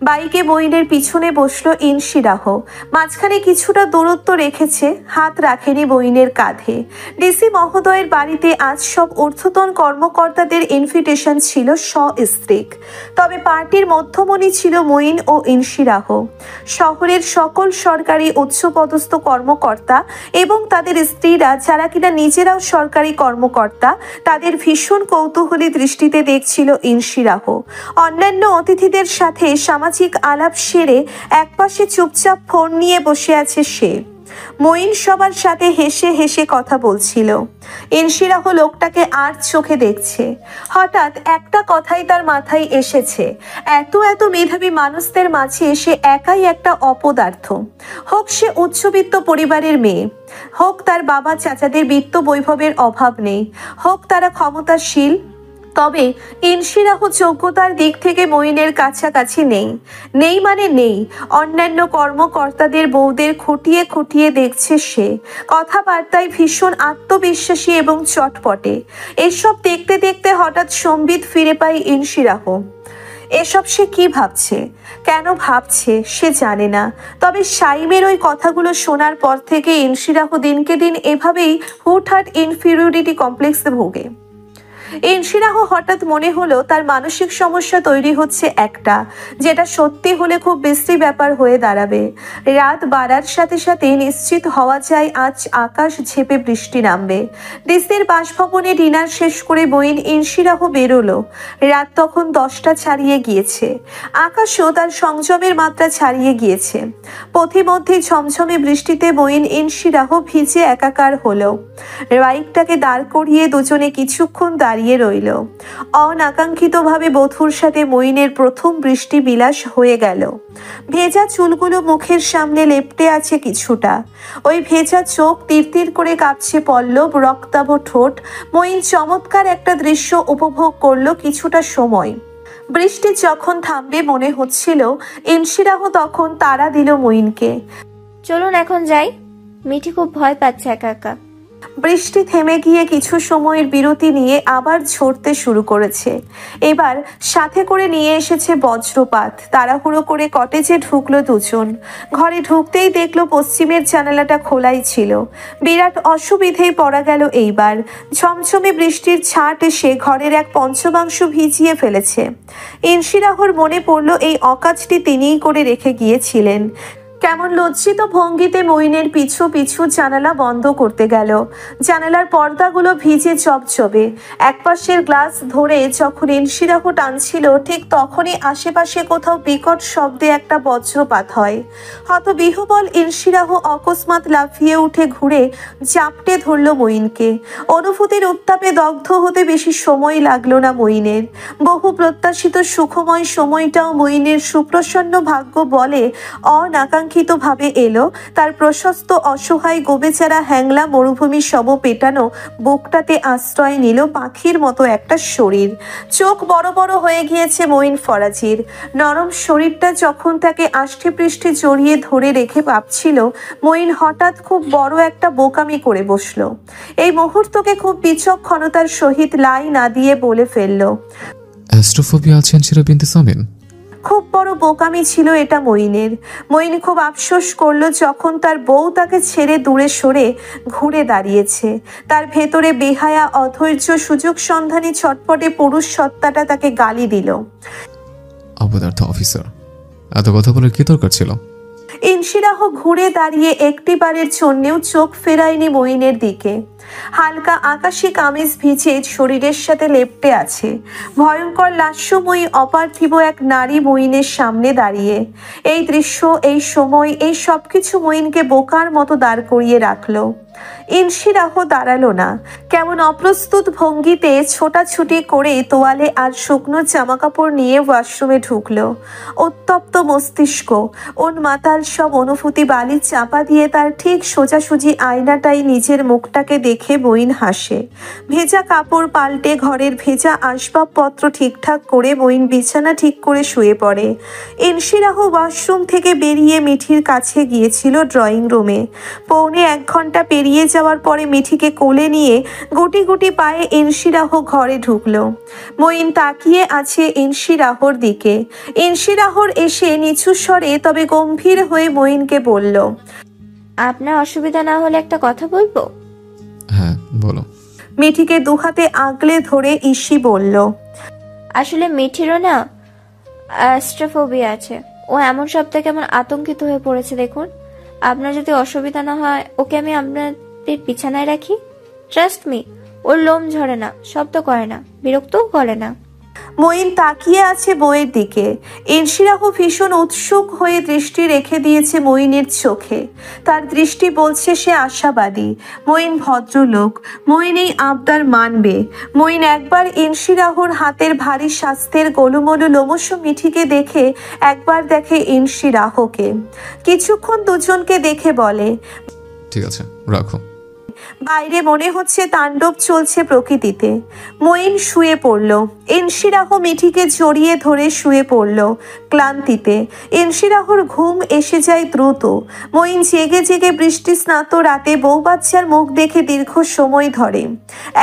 বাইকে মঈনের পিছনে বসলো ইনশিরাহ। মাঝখানে কিছুটা দূরত্ব রেখেছে, হাত রাখেনি মঈনের কাঁধে। ডিসি মহোদয়ের বাড়িতে আজ সব ঊর্ধ্বতন কর্মকর্তাদের ইনভিটেশন ছিল সস্ত্রীক, তবে পার্টির মধ্যমণি ছিল মঈন ও ইনশিরাহ। শহরের সকল সরকারি উচ্চপদস্থ কর্মকর্তা এবং তাদের স্ত্রীরা, যারা কিনা নিজেরাও সরকারি কর্মকর্তা, তাদের ভীষণ কৌতূহলী দৃষ্টিতে দেখছিল ইনশিরাহ। অন্যান্য অতিথিদের সাথে সামাজিক আলাপ সেরে একপাশে চুপচাপ ফোন নিয়ে বসে আছে সে। মঈন সবার সাথে হেসে হেসে কথা বলছিল। ইনশিরাহ লোকটাকে আর চোখে দেখছে। হঠাৎ একটা কথাই তার মাথায় এসেছে, এত এত মেধাবী মানুষদের মাঝে সে একাই একটা অপদার্থ। হোক সে উচ্চবিত্ত পরিবারের মেয়ে, হোক তার বাবা চাচাদের বিত্ত বৈভবের অভাব নেই, হোক তারা ক্ষমতাশীল, তবে ইনশিরাহ যোগ্যতার দিক থেকে মঈনের কাছাকাছি নেই মানে নেই। অন্যান্য কর্মকর্তাদের বউদের খুঁটিয়ে খুঁটিয়ে দেখছে সে। কথাবার্তায় ভীষণ আত্মবিশ্বাসী এবং চটপটে। এসব দেখতে দেখতে হঠাৎ সম্বিত ফিরে পায় ইনশিরাহ। এসব সে কি ভাবছে, কেন ভাবছে সে জানে না। তবে শাইমের ওই কথাগুলো শোনার পর থেকে ইনশিরাহ দিনকে দিন এভাবেই হুটহাট ইনফিরিয়রিটি কমপ্লেক্সে ভোগে। ইনশিরাহ হঠাৎ মনে হলো তার মানসিক সমস্যা তৈরি হচ্ছে একটা, যেটা সত্যি হলে খুব বিশ্রী ব্যাপার হয়ে দাঁড়াবে। রাত বাড়ার সাথে সাথে নিশ্চিত হওয়া যায় আজ আকাশ ঝেপে বৃষ্টি নামবে। ডিসির বাসভবনে ডিনার শেষ করে মঈন ইনশিরাহ বেরোলো। রাত তখন 10টা ছাড়িয়ে গিয়েছে। আকাশও তার সংযমের মাত্রা ছাড়িয়ে গিয়েছে। পথিমধ্যে ঝমঝমে বৃষ্টিতে মঈন ইনশিরাহ ভিজে একাকার হলো। বাইকটাকে দাঁড় করিয়ে দুজনে কিছুক্ষণ দাঁড়িয়ে রইল। অনাকাঙ্ক্ষিতভাবে বধূর সাথে মঈনের প্রথম বৃষ্টি বিলাস হয়ে গেল। ভেজা চুলগুলো মুখের সামনে লেপ্টে আছে কিছুটা। ওই ভেজা চোখ তীর করে কাঁপছে পল্লব, রক্তাভ ঠোঁট। মঈন চমৎকার একটা দৃশ্য উপভোগ করলো কিছুটা সময়। বৃষ্টি যখন থামবে মনে হচ্ছিল, ইনশিরাহ তখন তাড়া দিল মঈনকে। চলুন এখন যাই, মিঠি খুব ভয় পাচ্ছে একা একা। বৃষ্টি থেমে গিয়ে কিছু সময়ের বিরতি নিয়ে আবার ঝরতে শুরু করেছে। এবার সাথে করে নিয়ে এসেছে বজ্রপাত। তাড়াহুড়ো করে কটেজে ঢুকলো দুজন। ঘরে ঢুকতেই দেখলো পশ্চিমের জানালাটা খোলাই ছিল। বিরাট অসুবিধেই পড়া গেল এইবার। ঝমঝমে বৃষ্টির ছাট এসে ঘরের এক পঞ্চমাংশ ভিজিয়ে ফেলেছে। ইনশিরাহর মনে পড়ল এই অকাজটি তিনিই করে রেখে গিয়েছিলেন। কেমন লজ্জিত ভঙ্গিতে মঈনের পিছু পিছু জানালা বন্ধ করতে গেল। জানালার পর্দাগুলো ভিজে চপচপে। একপাশের গ্লাস ধরে যখন ইনশিরাহ টানছিল, ঠিক তখনই আশেপাশে কোথাও বিকট শব্দে একটা বজ্রপাত হয়। হতবিহ্বল ইনশিরাহ অকস্মাৎ লাফিয়ে উঠে ঘুরে জাপটে ধরল মঈনকে। অনুভূতির উত্তাপে দগ্ধ হতে বেশি সময় লাগলো না মঈনের। বহু প্রত্যাশিত সুখময় সময়টাও মঈনের সুপ্রসন্ন ভাগ্য বলে অনাকাঙ্ক্ষিতভাবে এলো। তার প্রশস্ত অসহায় গোবেচারা হ্যাংলা মরুভূমি সম পেটানো বুকটাতে আশ্রয় নিল পাখির মতো একটা শরীর। চোখ বড় বড় হয়ে গিয়েছে মঈন ফরাজির। নরম শরীরটা যখন তাকে আষ্টে পৃষ্ঠে জড়িয়ে ধরে রেখে ভাবছিল, মঈন হঠাৎ খুব বড় একটা বোকামি করে বসল। এই মুহূর্তকে খুব বিচক্ষণতার সহিত লাই না দিয়ে বলে ফেলল, অ্যাস্ট্রোফোবিয়া আছেন সেরা বিনতে সামিন। খুব বড় বোকামি ছিল এটা মঈনের। মঈন খুব আফসোস করলো যখন তার বউ তাকে ছেড়ে দূরে সরে ঘুরে দাঁড়িয়েছে। তার ভেতরে বেহায়া অধৈর্য সুযোগ সন্ধানী ছটপটে পুরুষ সত্তাটা তাকে গালি দিল। অপদার্থ অফিসার, এত কথা বলার কি দরকার ছিল? ইনশিরাহ ঘুরে দাঁড়িয়ে একটিবারের জন্যেও চোখ ফেরায়নি মঈনের দিকে। হালকা আকাশি কামিজ ভিজে শরীরের সাথে লেপ্টে আছে। ভয়ঙ্কর লাস্যময়ী অপার্থিব এক নারী মঈনের সামনে দাঁড়িয়ে। এই দৃশ্য, এই সময়, এই সবকিছু মঈনকে বোকার মতো দাঁড় করিয়ে রাখলো। ইনশিরাহ দাঁড়ালো না। কেমন অপ্রস্তুত ভঙ্গিতে ছোটাছুটি করে তোয়ালে আর শুকনো জামাকাপড় নিয়ে ওয়াশরুমে ঢুকলো। উত্তপ্ত মস্তিষ্ক, উন্মাতাল সব অনুভূতি বালি চাপা দিয়ে তার ঠিক সোজাসুজি আয়নাটাই নিজের মুখটাকে দেখে মঈন হাসে। ভেজা কাপড় পাল্টে ঘরের ভেজা আসবাবপত্র ঠিকঠাক করে মঈন বিছানা ঠিক করে শুয়ে পড়ে। ইনশিরাহ ওয়াশরুম থেকে বেরিয়ে মিঠির কাছে গিয়েছিল ড্রয়িং রুমে। পৌনে 1 ঘন্টা পেরিয়ে যাওয়ার পরে মিঠিকে কোলে নিয়ে গুটি গুটি পায়ে ইনশিরাহ ঘরে ঢুকলো। মঈন তাকিয়ে আছে ইনশিরাহর দিকে। ইনশিরাহর এসে নিচু স্বরে তবে গম্ভীর হয়ে মঈনকে বলল, আপনার অসুবিধা না হলে একটা কথা বলবো? হ্যাঁ বলো। মিঠিকে দুহাতে আগলে ধরে ইসি বলল, আসলে মিঠিরও না অ্যাস্ট্রোফোবিয়া আছে। ও এমন শব্দে কেমন আতঙ্কিত হয়ে পড়েছে দেখুন। আপনার যদি অসুবিধা না হয় ওকে আমি আপনাদের বিছানায় রাখি। ট্রাস্ট মি, ওর লোম ঝরে না, শব্দ করে না, বিরক্তও করে না। মঈন তাকিয়ে আছে বইয়ের দিকে। ইনশিরাহ ভীষণ উৎসুক হয়ে দৃষ্টি রেখে দিয়েছে মঈনের চোখে। তার দৃষ্টি বলছে সে আশাবাদী। মঈন ভদ্রলোক। মঈন এই আবদার মানবে। মঈন একবার ইনশিরাহর হাতের ভারী স্বাস্থ্যের গোলুমলু লোমশ মিঠিকে দেখে একবার দেখে ইনশিরাহকে। কিছুক্ষণ দুজনকে দেখে বলে, ঠিক আছে রাখো। বাইরে মনে হচ্ছে তাণ্ডব চলছে প্রকৃতিতে। মঈন শুয়ে পড়ল। ইনশিরাহ মিঠিকে জড়িয়ে ধরে শুয়ে পড়ল ক্লান্তিতে। ইনশিরাহর ঘুম এসে যায় দ্রুত। মঈন জেগে জেগে বৃষ্টি স্নাত রাতে বউ বাচ্চার মুখ দেখে দীর্ঘ সময় ধরে।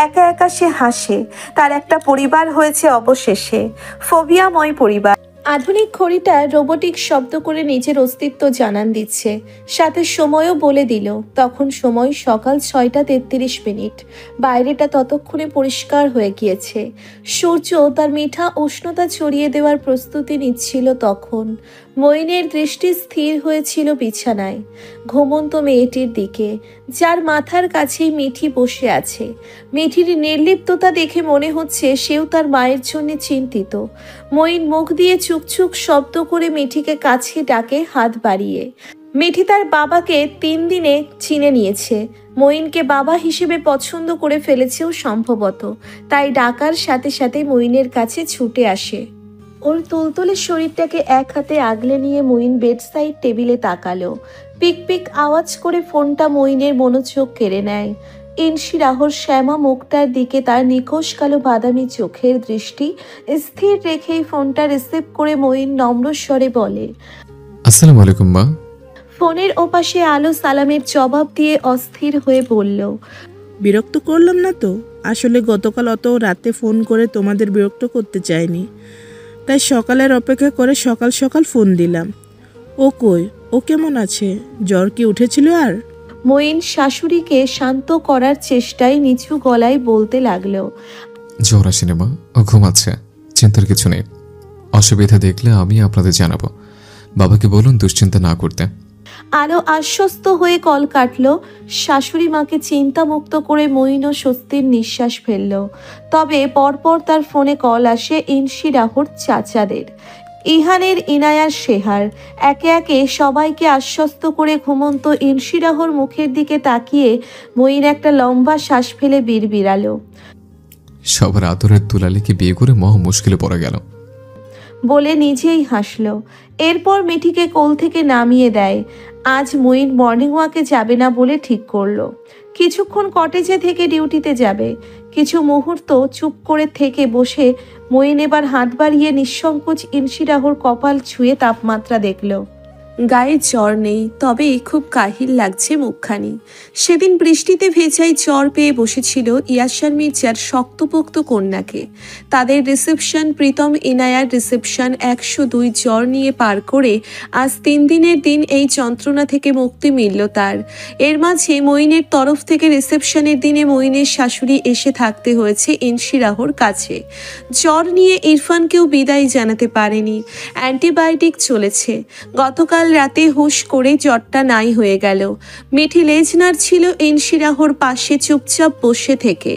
একা একা সে হাসে। তার একটা পরিবার হয়েছে অবশেষে, ফোবিয়াময় পরিবার। আধুনিক ঘড়িটা রোবোটিক শব্দ করে নিজের অস্তিত্ব জানান দিচ্ছে, সাথে সময়ও বলে দিল। তখন সময় সকাল 6:33। বাইরেটা ততক্ষণে পরিষ্কার হয়ে গিয়েছে। সূর্য তার মিঠা উষ্ণতা ছড়িয়ে দেওয়ার প্রস্তুতি নিচ্ছিল তখন। মঈনের দৃষ্টি স্থির হয়েছিল বিছানায়, ঘুমন্ত মেয়েটির দিকে, যার মাথার কাছেই মিঠি বসে আছে। মিঠির নির্লিপ্ততা দেখে মনে হচ্ছে সেও তার মায়ের জন্য চিন্তিত। মঈন মুখ দিয়ে চুকচুক শব্দ করে মিঠিকে কাছে ডাকে হাত বাড়িয়ে। মিঠি তার বাবাকে 3 দিনে চিনে নিয়েছে। মঈনকে বাবা হিসেবে পছন্দ করে ফেলেছেও সম্ভবত, তাই ডাকার সাথে সাথে মঈনের কাছে ছুটে আসে। ওর তুলতুলে শরীরটাকে এক হাতে আগলে নিয়ে মঈন বেডসাইড টেবিলে তাকালো। পিক পিক আওয়াজ করে ফোনটা মঈনের মনোযোগ কেড়ে নেয়। ইনশিরাহর শ্যামা মুখটার দিকে তার নিখোশ কালো বাদামি চোখের দৃষ্টি স্থির রেখেই ফোনটা রিসিভ করে মঈন নম্র স্বরে বলে, আসসালামু আলাইকুম মা। ফোনের ওপাশে আলো সালামের জবাব দিয়ে অস্থির হয়ে বলল, বিরক্ত করলাম না তো? আসলে গতকাল অত রাতে ফোন করে তোমাদের বিরক্ত করতে চাইনি, তাই সকালের অপেক্ষা করে সকাল সকাল ফোন দিলাম। ও কই, ও কেমন আছে? জ্বর কি উঠেছিল? আর মঈন শাশুড়িকে শান্ত করার চেষ্টায় নিচু গলায় বলতে লাগলো, জ্বর আসেনি মা, ও ঘুমাচ্ছে, চিন্তার কিছু নেই। অসুবিধা দেখলে আমি আপনাদের জানাবো। বাবাকে বলুন দুশ্চিন্তা না করতে। আলো আশ্বস্ত হয়ে কল কাটল। শাশুড়ি মাকে চিন্তামুক্ত করে মঈনও স্বস্তির নিঃশ্বাস ফেলল। তবে পরপর তার ফোনে কল আসে ইনশিরাহর চাচাদের, ইহানের, ইনায়ার, শেহার। একে একে সবাইকে আশ্বস্ত করে ঘুমন্ত ইনশিরাহর মুখের দিকে তাকিয়ে মঈন একটা লম্বা শ্বাস ফেলে বিড়বিড়ালো, সবার আদরের দুলালিকে বিয়ে করে মহা মুশকিলে পড়ে গেল বলে নিজেই হাসল। এরপর মিঠিকে কোল থেকে নামিয়ে দেয়। আজ মঈন মর্নিং ওয়াকে যাবে না বলে ঠিক করলো। কিছুক্ষণ কটেজে থেকে ডিউটিতে যাবে। কিছু মুহূর্ত চুপ করে থেকে বসে মঈন এবার হাত বাড়িয়ে নিঃসংকোচ ইনশিরাহর কপাল ছুঁয়ে তাপমাত্রা দেখল। গায়ে জ্বর নেই, তবে খুব কাহিল লাগছে মুখখানি। সেদিন বৃষ্টিতে ভেজাই জ্বর পেয়ে বসেছিল ইয়াসার মির্জার শক্তপোক্ত কন্যাকে। তাদের রিসেপশন, প্রীতম ইনায়ার রিসেপশন 102 জ্বর নিয়ে পার করে আজ 3 দিনের দিন এই যন্ত্রণা থেকে মুক্তি মিলল তার। এর মাঝে মঈনের তরফ থেকে রিসেপশনের দিনে মঈনের শাশুড়ি এসে থাকতে হয়েছে ইনশিরাহর কাছে। জ্বর নিয়ে ইরফানকেও বিদায় জানাতে পারেনি। অ্যান্টিবায়োটিক চলেছে। গতকাল রাতে হুশ করে জ্বরটা নাই হয়ে গেল। মিঠি লেজ নাড়ছিল ইনশিরাহর পাশে চুপচাপ বসে থেকে।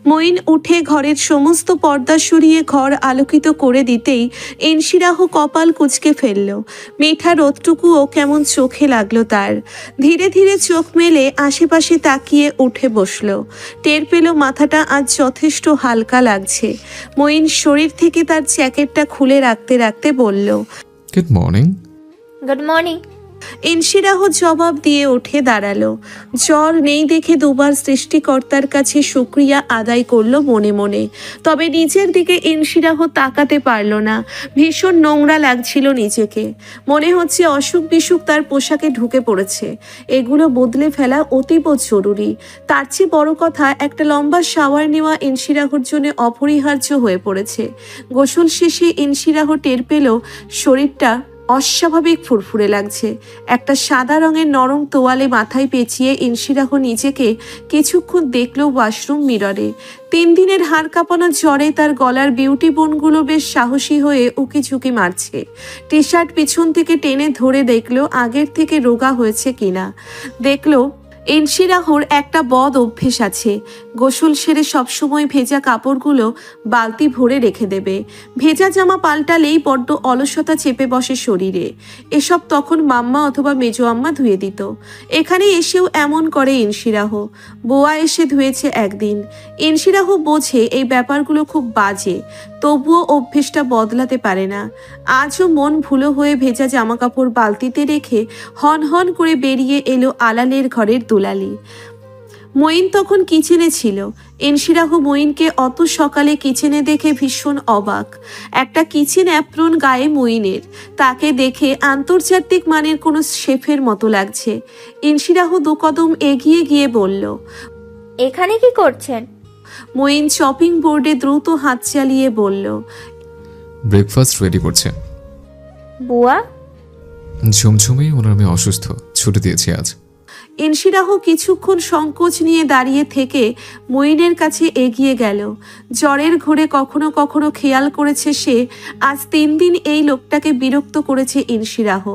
মঈন উঠে ঘরের সমস্ত পর্দা সরিয়ে ঘর আলোকিত করে দিতেই ইনশিরাহ কপাল কুঁচকে ফেলল। মিঠা রোদটুকুও কেমন চোখে লাগলো তার। ধীরে ধীরে চোখ মেলে আশেপাশে তাকিয়ে উঠে বসল। টের পেল মাথাটা আজ যথেষ্ট হালকা লাগছে। মঈন শরীর থেকে তার জ্যাকেটটা খুলে রাখতে রাখতে বলল, good morning. Good morning. Inshirah জবাব দিয়ে উঠে দাঁড়ালো। জ্বর নেই দেখে দুবার সৃষ্টিকর্তার কাছে শুকরিয়া আদায় করলো মনে মনে। তবে নিজের দিকে ইনশিরাহ তাকাতে পারল না। ভীষণ নোংরা লাগছিল নিজেকে। মনে হচ্ছে অসুখ বিসুখ তার পোশাকে ঢুকে পড়েছে। এগুলো বদলে ফেলা অতীব জরুরি। তার চেয়ে বড় কথা, একটা লম্বা শাওয়ার নেওয়া ইনশিরাহর জন্য অপরিহার্য হয়ে পড়েছে। গোসল শেষে ইনশিরাহ টের পেল শরীরটা অস্বাভাবিক ফুরফুরে লাগছে। একটা সাদা রঙের নরম তোয়ালে মাথায় পেঁচিয়ে ইনশিরাহ নিজেকে কিছুক্ষণ দেখল ওয়াশরুম মিররে। 3 দিনের হাড় কাঁপানো জ্বরে তার গলার বিউটি বোনগুলো বেশ সাহসী হয়ে উকিঝুঁকি মারছে। টি শার্ট পিছন থেকে টেনে ধরে দেখল আগের থেকে রোগা হয়েছে কিনা। দেখল ইনশিরাহর একটা বদ অভ্যেস আছে। গোসল সেরে সবসময় ভেজা কাপড়গুলো বালতি ভরে রেখে দেবে। ভেজা জামা পাল্টালেই বড্ড অলসতা চেপে বসে শরীরে। এসব তখন মাম্মা অথবা মেজো আম্মা ধুয়ে দিত। এখানে এসেও এমন করে ইনশিরাহ। বোয়া এসে ধুয়েছে একদিন। ইনশিরাহ বোঝে এই ব্যাপারগুলো খুব বাজে, তবুও অভ্যেসটা বদলাতে পারে না। আজও মন ভুলো হয়ে ভেজা জামা কাপড় বালতিতে রেখে হন হন করে বেরিয়ে এলো আলালের ঘরের দুলালি। মঈন তখন কিচেনে ছিল। ইনশিরাহ মঈনকে অত সকালে কিচেনে দেখে ভীষণ অবাক। একটা কিচেন অ্যাপ্রন গায়ে মঈনের, তাকে দেখে আন্তর্জাতিক মানের কোনো শেফের মতো লাগছে। ইনশিরাহ 2 কদম এগিয়ে গিয়ে বলল, এখানে কি করছেন? মঈন চপিং বোর্ডে দ্রুত হাত চালিয়ে বলল, ব্রেকফাস্ট রেডি করছে। বুয়া? ঝুমঝুমি ওনার মেয়ে অসুস্থ, ছুটি দিয়েছি আজ। ইনশিরাহ কিছুক্ষণ সংকোচ নিয়ে দাঁড়িয়ে থেকে মঈনের কাছে এগিয়ে গেল। জ্বরের ঘোরে কখনো কখনো খেয়াল করেছে সে আজ 3 দিন এই লোকটাকে বিরক্ত করেছে ইনশিরাহ।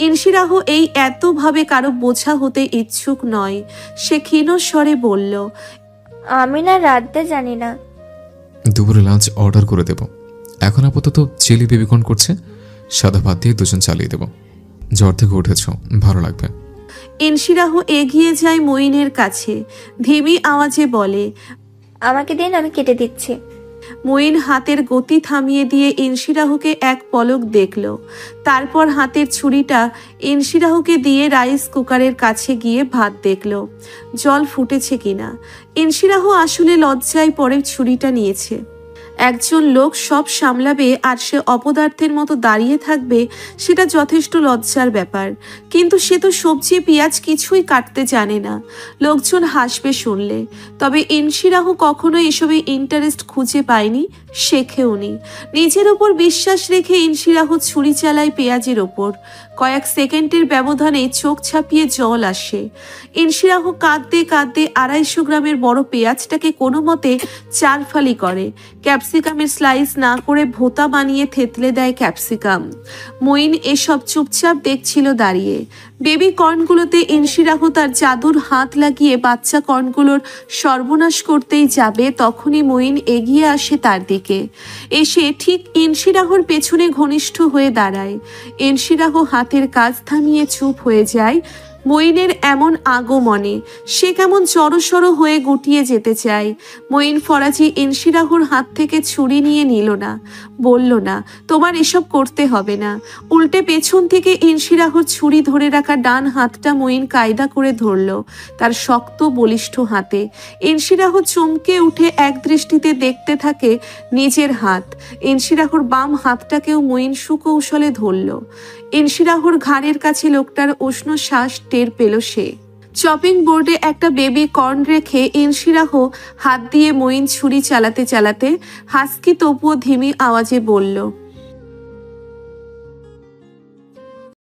ইনশিরাহ এই এতভাবে কারো বোঝা হতে ইচ্ছুক নয়। সে ক্ষীণ স্বরে বলল, আমি না রাঁধতে জানি না। দুপুরে লাঞ্চ অর্ডার করে দেব। এখন আপাতত চিলি বেবিকর্ন করছে, সাদা ভাত দিয়ে 2জন চালিয়ে দেব। জ্বর থেকে উঠেছ, ভালো লাগবে। ইনশিরাহ এগিয়ে যায় মঈনের কাছে, ধিমি আওয়াজে বলে, আমাকে দিন, আমি কেটে দিচ্ছি। মঈন হাতের গতি থামিয়ে দিয়ে ইনশিরাহকে এক পলক দেখল। তারপর হাতের ছুরিটা ইনশিরাহকে দিয়ে রাইস কুকারের কাছে গিয়ে ভাত দেখল জল ফুটেছে কিনা। ইনশিরাহ আসলে লজ্জায় পরে ছুরিটা নিয়েছে। একজন লোক সব সামলাবে আর সে অপদার্থের মতো দাঁড়িয়ে থাকবে, সেটা যথেষ্ট লজ্জার ব্যাপার। কিন্তু সে তো সবজি পেঁয়াজ কিছুই কাটতে জানে না। লোকজন হাসবে শুনলে। তবে ইনশিরাহ কখনো এসবে ইন্টারেস্ট খুঁজে পায়নি, শেখেওনি। নিজের ওপর বিশ্বাস রেখে ইনশিরাহ ছুরি চালায় পেঁয়াজের ওপর। কয়েক সেকেন্ডের ব্যবধানে চোখ ছাপিয়ে জল আসে। ইনশিরাহ কাঁদতে কাঁদতে 250 গ্রামের বড় পেঁয়াজটাকে কোনো মতে 4 ফালি করে। ক্যাপসিকামের স্লাইস না করে ভোতা বানিয়ে থেতলে দেয় ক্যাপসিকাম। মঈন এসব চুপচাপ দেখছিল দাঁড়িয়ে। বেবি কর্নগুলোতে ইনশিরাহ তার জাদুর হাত লাগিয়ে বাচ্চা কর্নগুলোর সর্বনাশ করতেই যাবে, তখনই মঈন এগিয়ে আসে তার দিকে। এসে ঠিক ইনশিরাহর পেছনে ঘনিষ্ঠ হয়ে দাঁড়ায়। ইনশিরাহ হাতের কাজ থামিয়ে চুপ হয়ে যায় মঈনের এমন আগমনে। সে কেমন জড়সড় হয়ে গুটিয়ে যেতে চায়। মঈন ফরাজি ইনশিরাহর হাত থেকে ছুরি নিয়ে নিল না, বলল না, তোমার এসব করতে হবে না। উল্টে পেছন থেকে ইনশিরাহর ছুরি ধরে রাখা ডান হাতটা মঈন কায়দা করে ধরল তার শক্ত বলিষ্ঠ হাতে। ইনশিরাহ চমকে উঠে এক দৃষ্টিতে দেখতে থাকে নিজের হাত। ইনশিরাহর বাম হাতটাকেও মঈন সুকৌশলে ধরল। ইনশিরাহর ঘাড়ের কাছে লোকটার উষ্ণ শ্বাস টের পেল সে। চপিং বোর্ডে একটা বেবি কর্ন রেখে ইনশিরাহ হাত দিয়ে মঈন ছুরি চালাতে চালাতে হাসকি তবুও ধিমি আওয়াজে বলল,